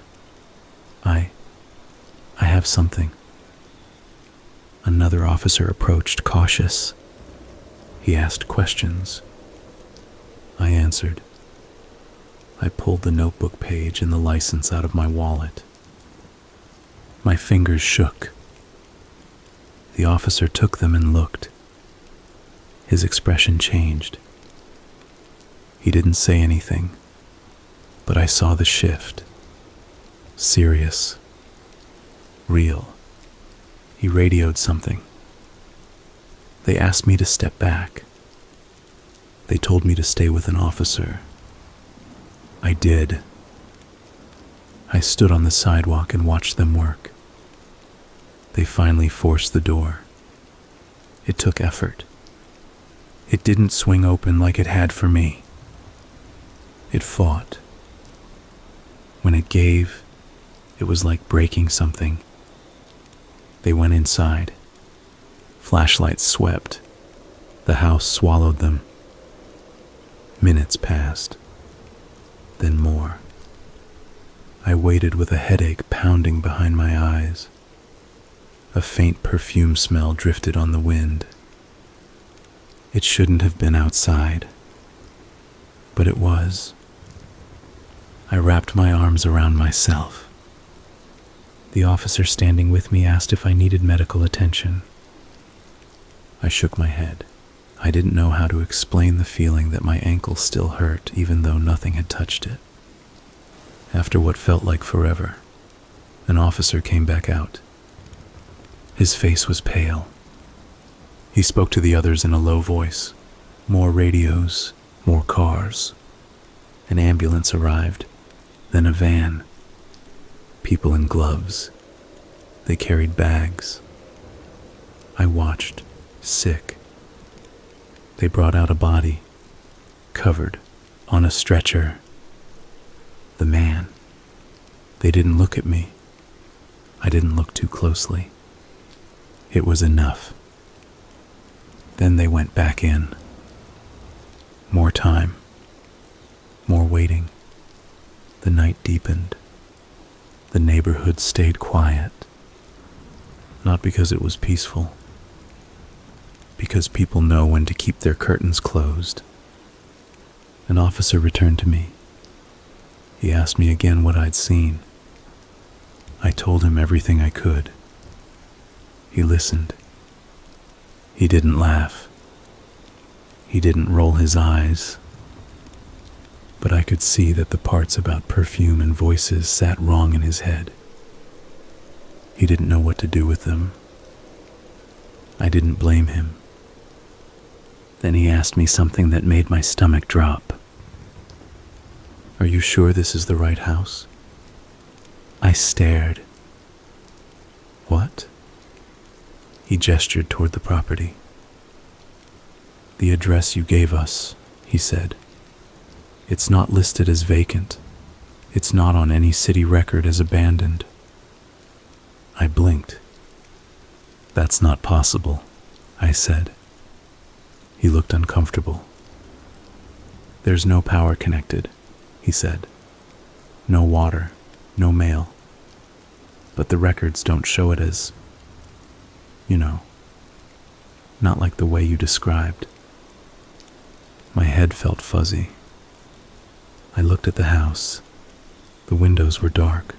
I have something." Another officer approached, cautious. He asked questions. I answered. I pulled the notebook page and the license out of my wallet. My fingers shook. The officer took them and looked. His expression changed. He didn't say anything, but I saw the shift. Serious. Real. He radioed something. They asked me to step back. They told me to stay with an officer. I did. I stood on the sidewalk and watched them work. They finally forced the door. It took effort. It didn't swing open like it had for me. It fought. When it gave, it was like breaking something. They went inside. Flashlights swept. The house swallowed them. Minutes passed. Then more. I waited with a headache pounding behind my eyes. A faint perfume smell drifted on the wind. It shouldn't have been outside, but it was. I wrapped my arms around myself. The officer standing with me asked if I needed medical attention. I shook my head. I didn't know how to explain the feeling that my ankle still hurt even though nothing had touched it. After what felt like forever, an officer came back out. His face was pale. He spoke to the others in a low voice. More radios, more cars. An ambulance arrived, then a van. People in gloves. They carried bags. I watched, sick. They brought out a body, covered, on a stretcher. The man. They didn't look at me. I didn't look too closely. It was enough. Then they went back in. More time. More waiting. The night deepened. The neighborhood stayed quiet. Not because it was peaceful. Because people know when to keep their curtains closed. An officer returned to me. He asked me again what I'd seen. I told him everything I could. He listened. He didn't laugh. He didn't roll his eyes. But I could see that the parts about perfume and voices sat wrong in his head. He didn't know what to do with them. I didn't blame him. Then he asked me something that made my stomach drop. "Are you sure this is the right house?" I stared. "What?" He gestured toward the property. "The address you gave us," he said. "It's not listed as vacant. It's not on any city record as abandoned." I blinked. "That's not possible," I said. He looked uncomfortable. "There's no power connected," he said. "No water, no mail. But the records don't show it as, not like the way you described." My head felt fuzzy. I looked at the house. The windows were dark.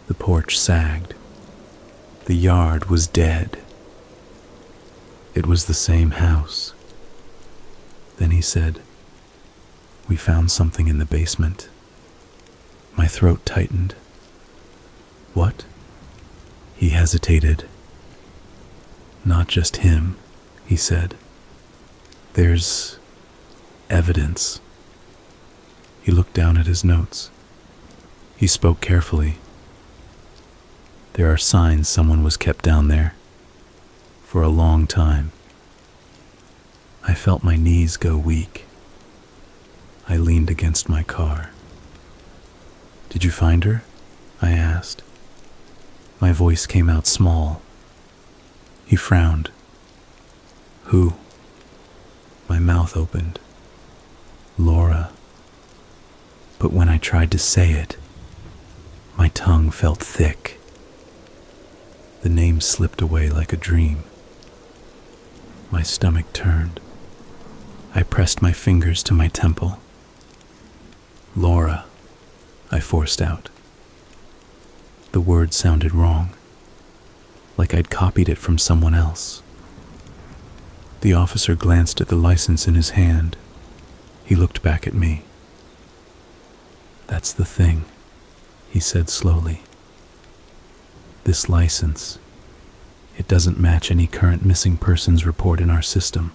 The porch sagged. The yard was dead. It was the same house. Then he said, "We found something in the basement." My throat tightened. "What?" He hesitated. "Not just him," he said. "There's evidence." He looked down at his notes. He spoke carefully. "There are signs someone was kept down there for a long time." I felt my knees go weak. I leaned against my car. "Did you find her?" I asked. My voice came out small. He frowned. "Who?" My mouth opened. "Laura." But when I tried to say it, my tongue felt thick. The name slipped away like a dream. My stomach turned. I pressed my fingers to my temple. "Laura," I forced out. The word sounded wrong, like I'd copied it from someone else. The officer glanced at the license in his hand. He looked back at me. "That's the thing," he said slowly. "This license, it doesn't match any current missing persons report in our system."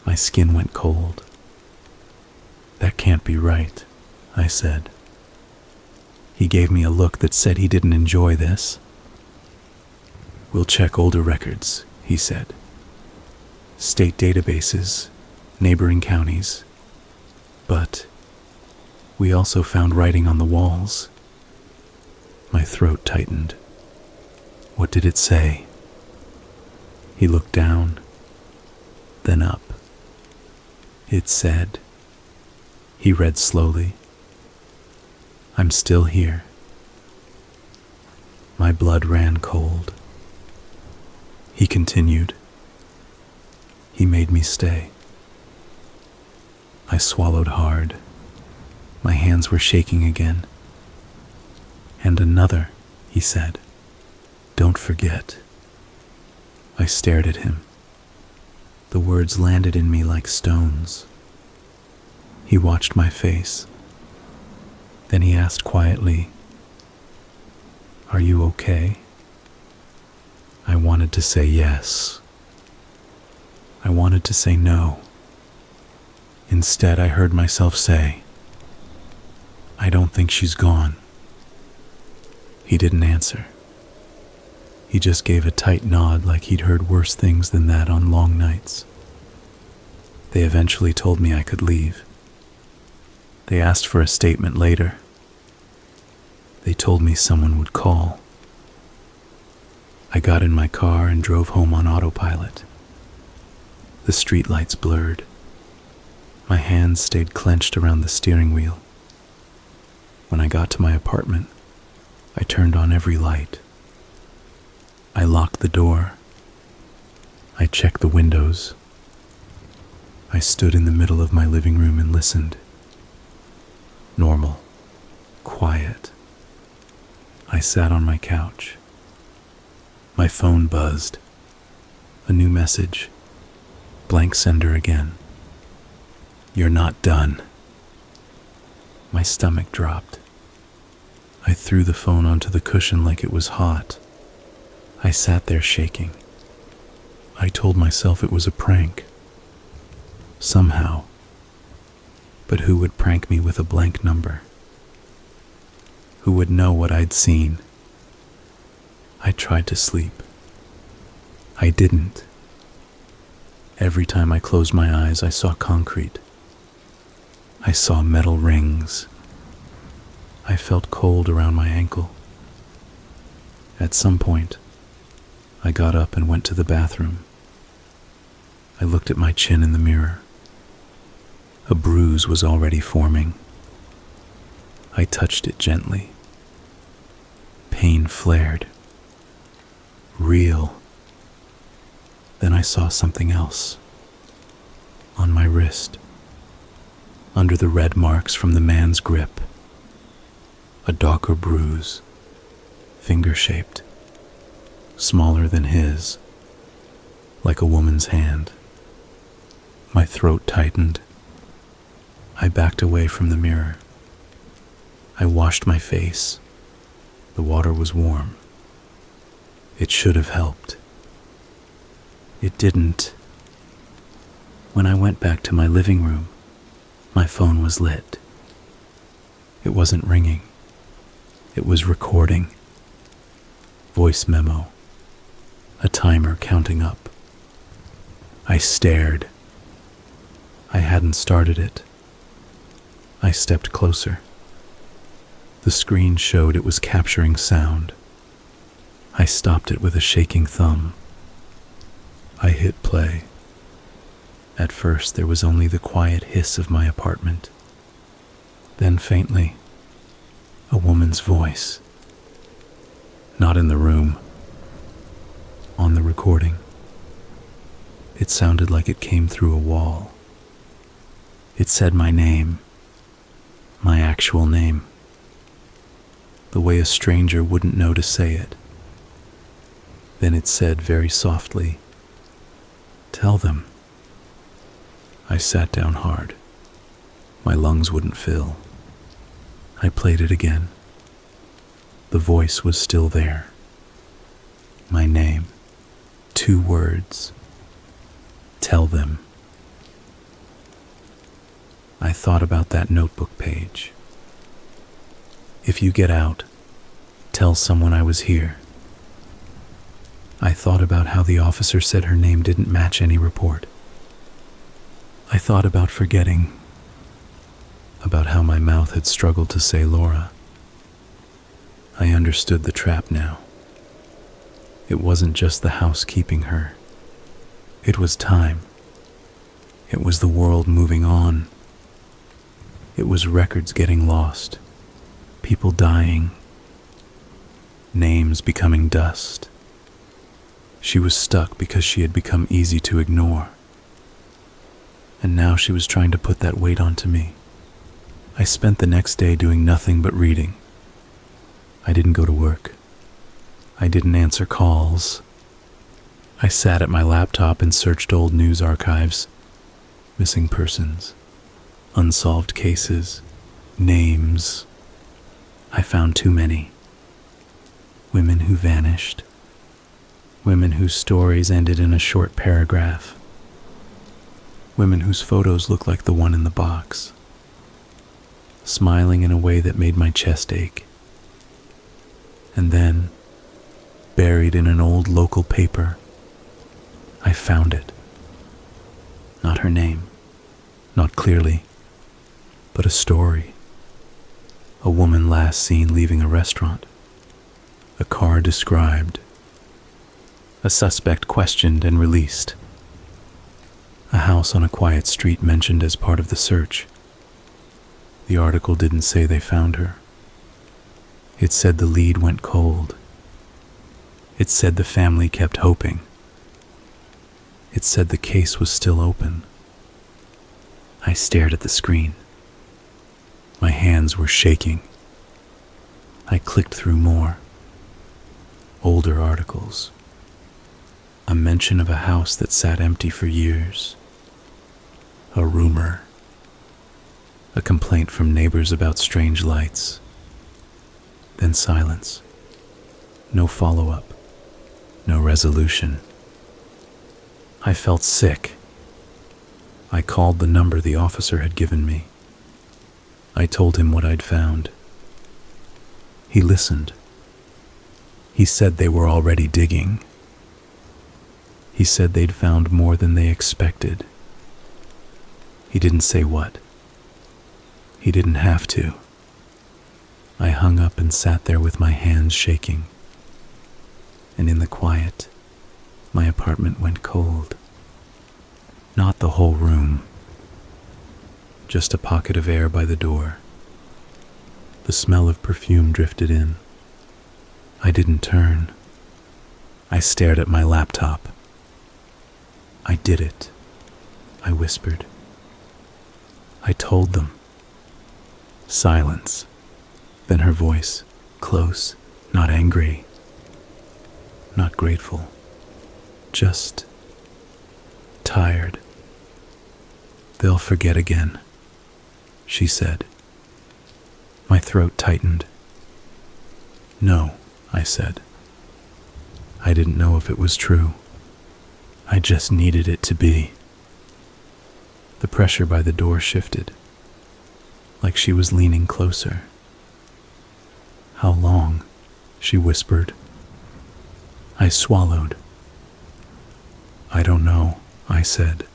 My skin went cold. "That can't be right," I said. He gave me a look that said he didn't enjoy this. "We'll check older records," he said. "State databases, neighboring counties. But we also found writing on the walls." My throat tightened. "What did it say?" He looked down, then up. It said, he read slowly, "I'm still here." My blood ran cold. He continued. "He made me stay." I swallowed hard. My hands were shaking again. "And another," he said. "Don't forget." I stared at him. The words landed in me like stones. He watched my face. Then he asked quietly, "Are you okay?" I wanted to say yes. I wanted to say no. Instead, I heard myself say, "I don't think she's gone." He didn't answer. He just gave a tight nod like he'd heard worse things than that on long nights. They eventually told me I could leave. They asked for a statement later. They told me someone would call. I got in my car and drove home on autopilot. The streetlights blurred. My hands stayed clenched around the steering wheel. When I got to my apartment, I turned on every light. I locked the door. I checked the windows. I stood in the middle of my living room and listened. Normal. Quiet. I sat on my couch. My phone buzzed. A new message. Blank sender again. You're not done. My stomach dropped. I threw the phone onto the cushion like it was hot. I sat there shaking. I told myself it was a prank. Somehow. But who would prank me with a blank number? Who would know what I'd seen? I tried to sleep. I didn't. Every time I closed my eyes, I saw concrete. I saw metal rings. I felt cold around my ankle. At some point, I got up and went to the bathroom. I looked at my chin in the mirror. A bruise was already forming. I touched it gently. Pain flared. Real. Then I saw something else. On my wrist. Under the red marks from the man's grip. A darker bruise. Finger-shaped. Smaller than his. Like a woman's hand. My throat tightened. I backed away from the mirror. I washed my face. The water was warm. It should have helped. It didn't. When I went back to my living room, my phone was lit. It wasn't ringing. It was recording. Voice memo. A timer counting up. I stared. I hadn't started it. I stepped closer. The screen showed it was capturing sound. I stopped it with a shaking thumb. I hit play. At first, there was only the quiet hiss of my apartment. Then faintly, a woman's voice. Not in the room. On the recording. It sounded like it came through a wall. It said my name. My actual name. The way a stranger wouldn't know to say it. Then it said very softly, "Tell them." I sat down hard. My lungs wouldn't fill. I played it again. The voice was still there. My name. 2 words. Tell them. I thought about that notebook page. If you get out, tell someone I was here. I thought about how the officer said her name didn't match any report. I thought about forgetting, about how my mouth had struggled to say Laura. I understood the trap now. It wasn't just the house keeping her. It was time. It was the world moving on. It was records getting lost, people dying, names becoming dust. She was stuck because she had become easy to ignore. And now she was trying to put that weight onto me. I spent the next day doing nothing but reading. I didn't go to work. I didn't answer calls. I sat at my laptop and searched old news archives, missing persons, unsolved cases, names. I found too many. Women who vanished. Women whose stories ended in a short paragraph. Women whose photos looked like the one in the box. Smiling in a way that made my chest ache. And then, buried in an old local paper, I found it. Not her name, not clearly, but a story. A woman last seen leaving a restaurant. A car described. A suspect questioned and released. A house house on a quiet street mentioned as part of the search. The article didn't say they found her. It said the lead went cold. It said the family kept hoping. It said the case was still open. I stared at the screen. My hands were shaking. I clicked through more. Older articles. A mention of a house that sat empty for years. A rumor. A complaint from neighbors about strange lights. Then silence. No follow-up. No resolution. I felt sick. I called the number the officer had given me. I told him what I'd found. He listened. He said they were already digging. He said they'd found more than they expected. He didn't say what. He didn't have to. I hung up and sat there with my hands shaking. And in the quiet, my apartment went cold. Not the whole room. Just a pocket of air by the door. The smell of perfume drifted in. I didn't turn. I stared at my laptop. I did it, I whispered. I told them. Silence. Then her voice, close, not angry, not grateful, just tired. They'll forget again, she said. My throat tightened. No, I said. I didn't know if it was true. I just needed it to be. The pressure by the door shifted, like she was leaning closer. How long? She whispered. I swallowed. I don't know, I said.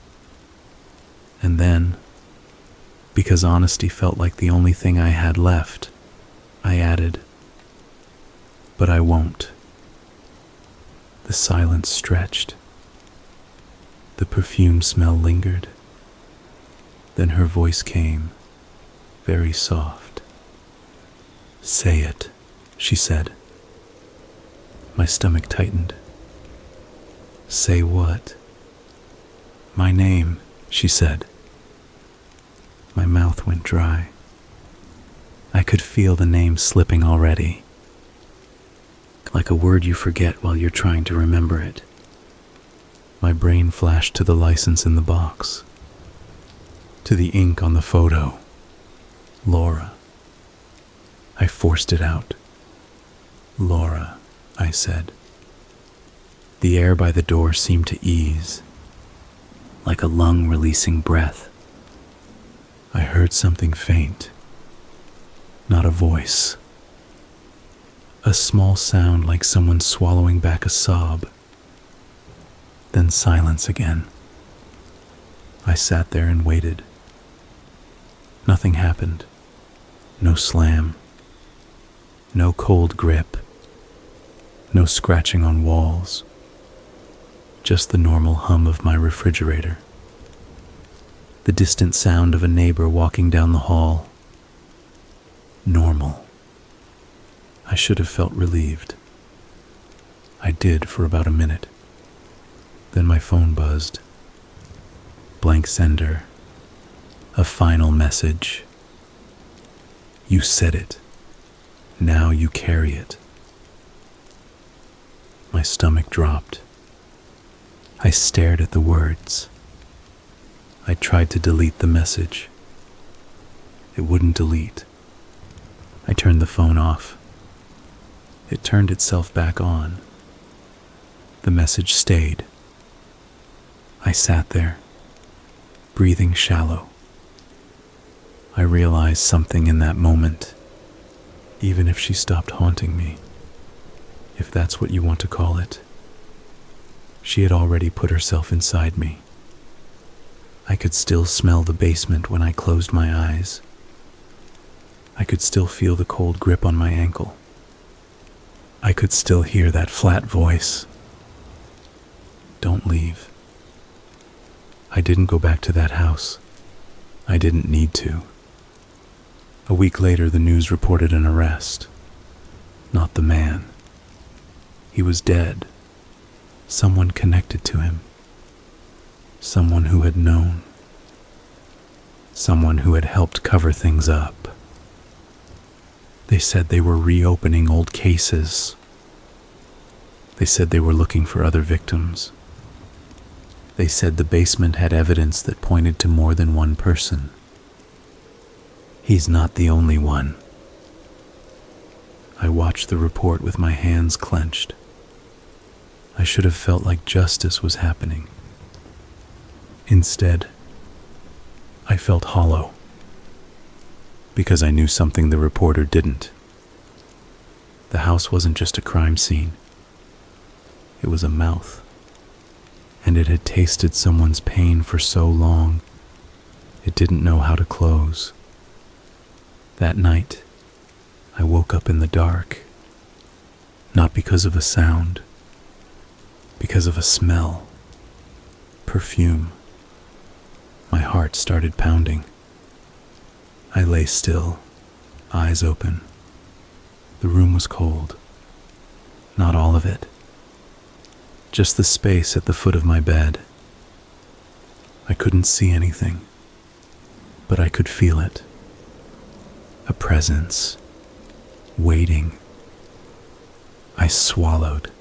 And then, because honesty felt like the only thing I had left, I added, but I won't. The silence stretched. The perfume smell lingered. Then her voice came, very soft. Say it, she said. My stomach tightened. Say what? My name, she said. My mouth went dry. I could feel the name slipping already, like a word you forget while you're trying to remember it. My brain flashed to the license in the box, to the ink on the photo. Laura. I forced it out. Laura, I said. The air by the door seemed to ease, like a lung releasing breath. I heard something faint, not a voice. A small sound like someone swallowing back a sob. Then silence again. I sat there and waited. Nothing happened. No slam. No cold grip. No scratching on walls. Just the normal hum of my refrigerator. The distant sound of a neighbor walking down the hall. Normal. I should have felt relieved. I did for about a minute. Then my phone buzzed. Blank sender. A final message. You said it. Now you carry it. My stomach dropped. I stared at the words. I tried to delete the message. It wouldn't delete. I turned the phone off. It turned itself back on. The message stayed. I sat there, breathing shallow. I realized something in that moment, even if she stopped haunting me, if that's what you want to call it. She had already put herself inside me. I could still smell the basement when I closed my eyes. I could still feel the cold grip on my ankle. I could still hear that flat voice. Don't leave. I didn't go back to that house. I didn't need to. A week later, the news reported an arrest. Not the man. He was dead. Someone connected to him. Someone who had known. Someone who had helped cover things up. They said they were reopening old cases. They said they were looking for other victims. They said the basement had evidence that pointed to more than one person. He's not the only one. I watched the report with my hands clenched. I should have felt like justice was happening. Instead, I felt hollow. Because I knew something the reporter didn't. The house wasn't just a crime scene. It was a mouth. And it had tasted someone's pain for so long, it didn't know how to close. That night, I woke up in the dark. Not because of a sound, because of a smell. Perfume. My heart started pounding. I lay still, eyes open. The room was cold. Not all of it. Just the space at the foot of my bed. I couldn't see anything, but I could feel it. A presence, waiting. I swallowed.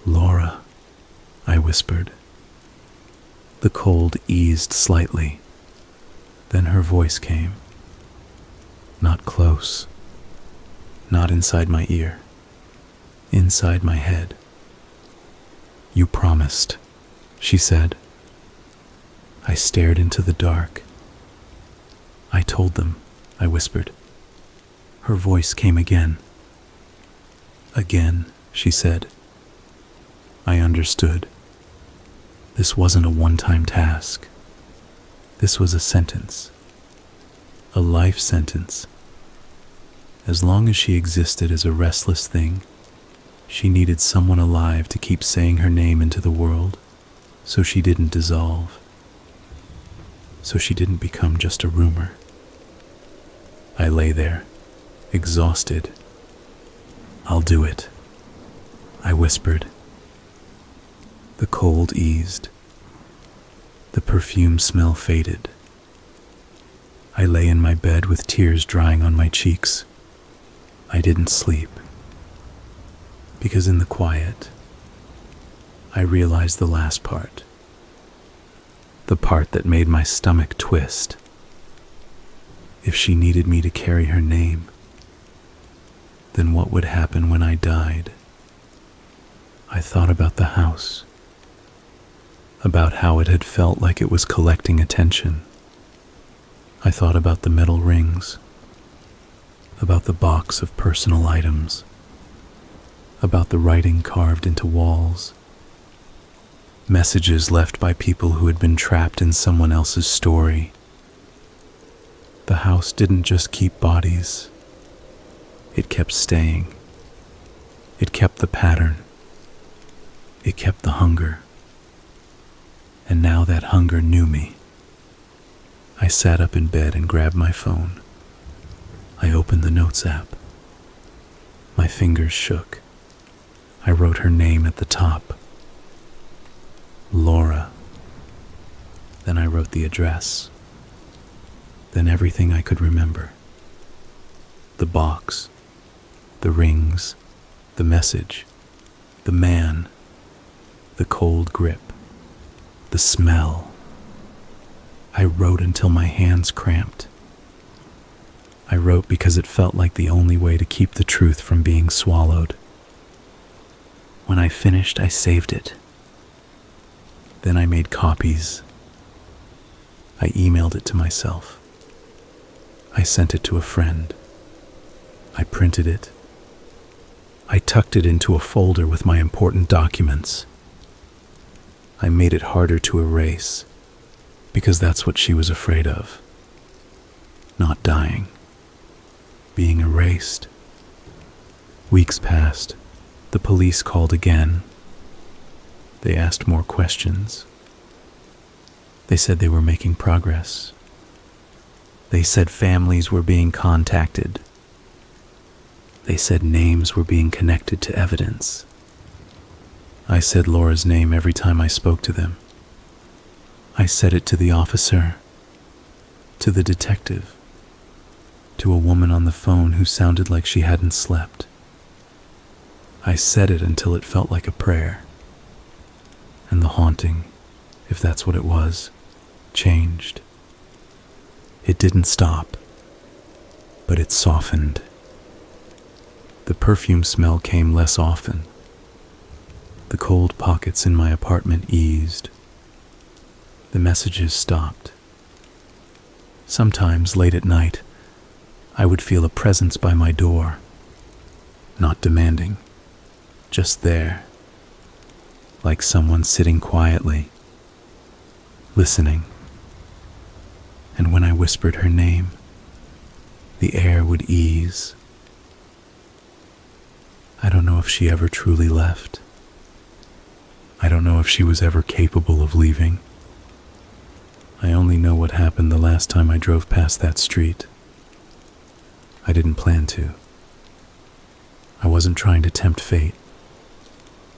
"Laura," I whispered. The cold eased slightly. Then her voice came. Not close. Not inside my ear. Inside my head. "You promised," she said. I stared into the dark. "I told them," I whispered. Her voice came again. "Again," she said. I understood. This wasn't a one-time task. This was a sentence. A life sentence. As long as she existed as a restless thing, she needed someone alive to keep saying her name into the world, so she didn't dissolve. So she didn't become just a rumor. I lay there, exhausted. "I'll do it," I whispered. The cold eased. The perfume smell faded. I lay in my bed with tears drying on my cheeks. I didn't sleep. Because in the quiet, I realized the last part. The part that made my stomach twist. If she needed me to carry her name, then what would happen when I died? I thought about the house. About how it had felt like it was collecting attention. I thought about the metal rings, about the box of personal items, about the writing carved into walls, messages left by people who had been trapped in someone else's story. The house didn't just keep bodies, it kept staying. It kept the pattern. It kept the hunger. And now that hunger knew me. I sat up in bed and grabbed my phone. I opened the Notes app. My fingers shook. I wrote her name at the top. Laura. Then I wrote the address. Then everything I could remember. The box, the rings, the message, the man, the cold grip. The smell. I wrote until my hands cramped. I wrote because it felt like the only way to keep the truth from being swallowed. When I finished, I saved it. Then I made copies. I emailed it to myself. I sent it to a friend. I printed it. I tucked it into a folder with my important documents. I made it harder to erase, because that's what she was afraid of. Not dying. Being erased. Weeks passed. The police called again. They asked more questions. They said they were making progress. They said families were being contacted. They said names were being connected to evidence. I said Laura's name every time I spoke to them. I said it to the officer, to the detective, to a woman on the phone who sounded like she hadn't slept. I said it until it felt like a prayer. And the haunting, if that's what it was, changed. It didn't stop, but it softened. The perfume smell came less often. The cold pockets in my apartment eased. The messages stopped. Sometimes, late at night, I would feel a presence by my door. Not demanding, just there. Like someone sitting quietly, listening. And when I whispered her name, the air would ease. I don't know if she ever truly left. I don't know if she was ever capable of leaving. I only know what happened the last time I drove past that street. I didn't plan to. I wasn't trying to tempt fate.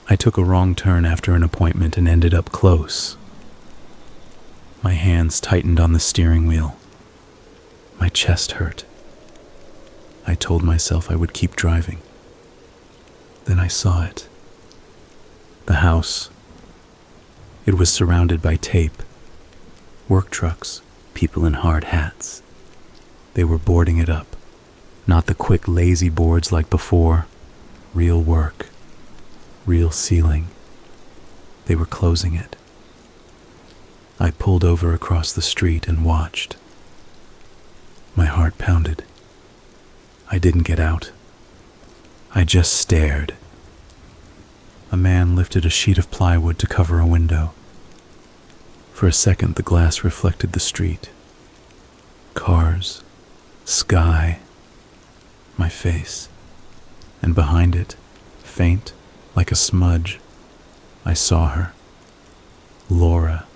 I took a wrong turn after an appointment and ended up close. My hands tightened on the steering wheel. My chest hurt. I told myself I would keep driving. Then I saw it. The house. It was surrounded by tape. Work trucks, people in hard hats. They were boarding it up. Not the quick, lazy boards like before. Real work. Real ceiling. They were closing it. I pulled over across the street and watched. My heart pounded. I didn't get out. I just stared. A man lifted a sheet of plywood to cover a window. For a second, the glass reflected the street. Cars, sky, my face, and behind it, faint, like a smudge, I saw her. Laura.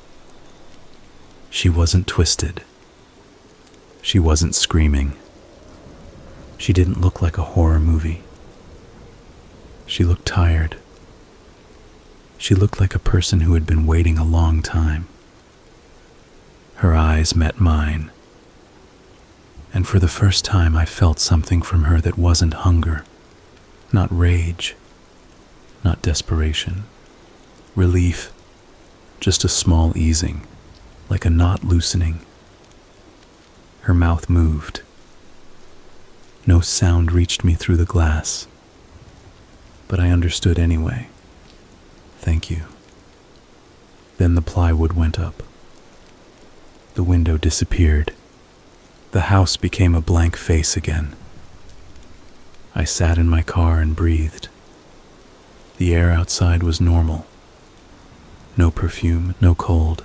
She wasn't twisted. She wasn't screaming. She didn't look like a horror movie. She looked tired. She looked like a person who had been waiting a long time. Her eyes met mine, and for the first time I felt something from her that wasn't hunger, not rage, not desperation. Relief, just a small easing, like a knot loosening. Her mouth moved. No sound reached me through the glass, but I understood anyway. Thank you. Then the plywood went up. The window disappeared. The house became a blank face again. I sat in my car and breathed. The air outside was normal. No perfume, no cold.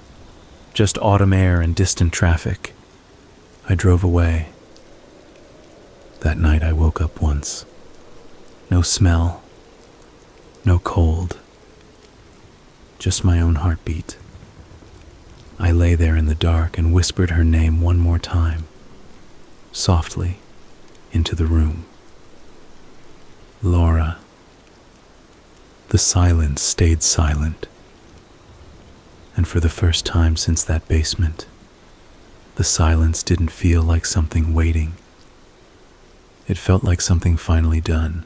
Just autumn air and distant traffic. I drove away. That night I woke up once. No smell. No cold. Just my own heartbeat. I lay there in the dark and whispered her name one more time, softly, into the room. Laura. The silence stayed silent. And for the first time since that basement, the silence didn't feel like something waiting. It felt like something finally done.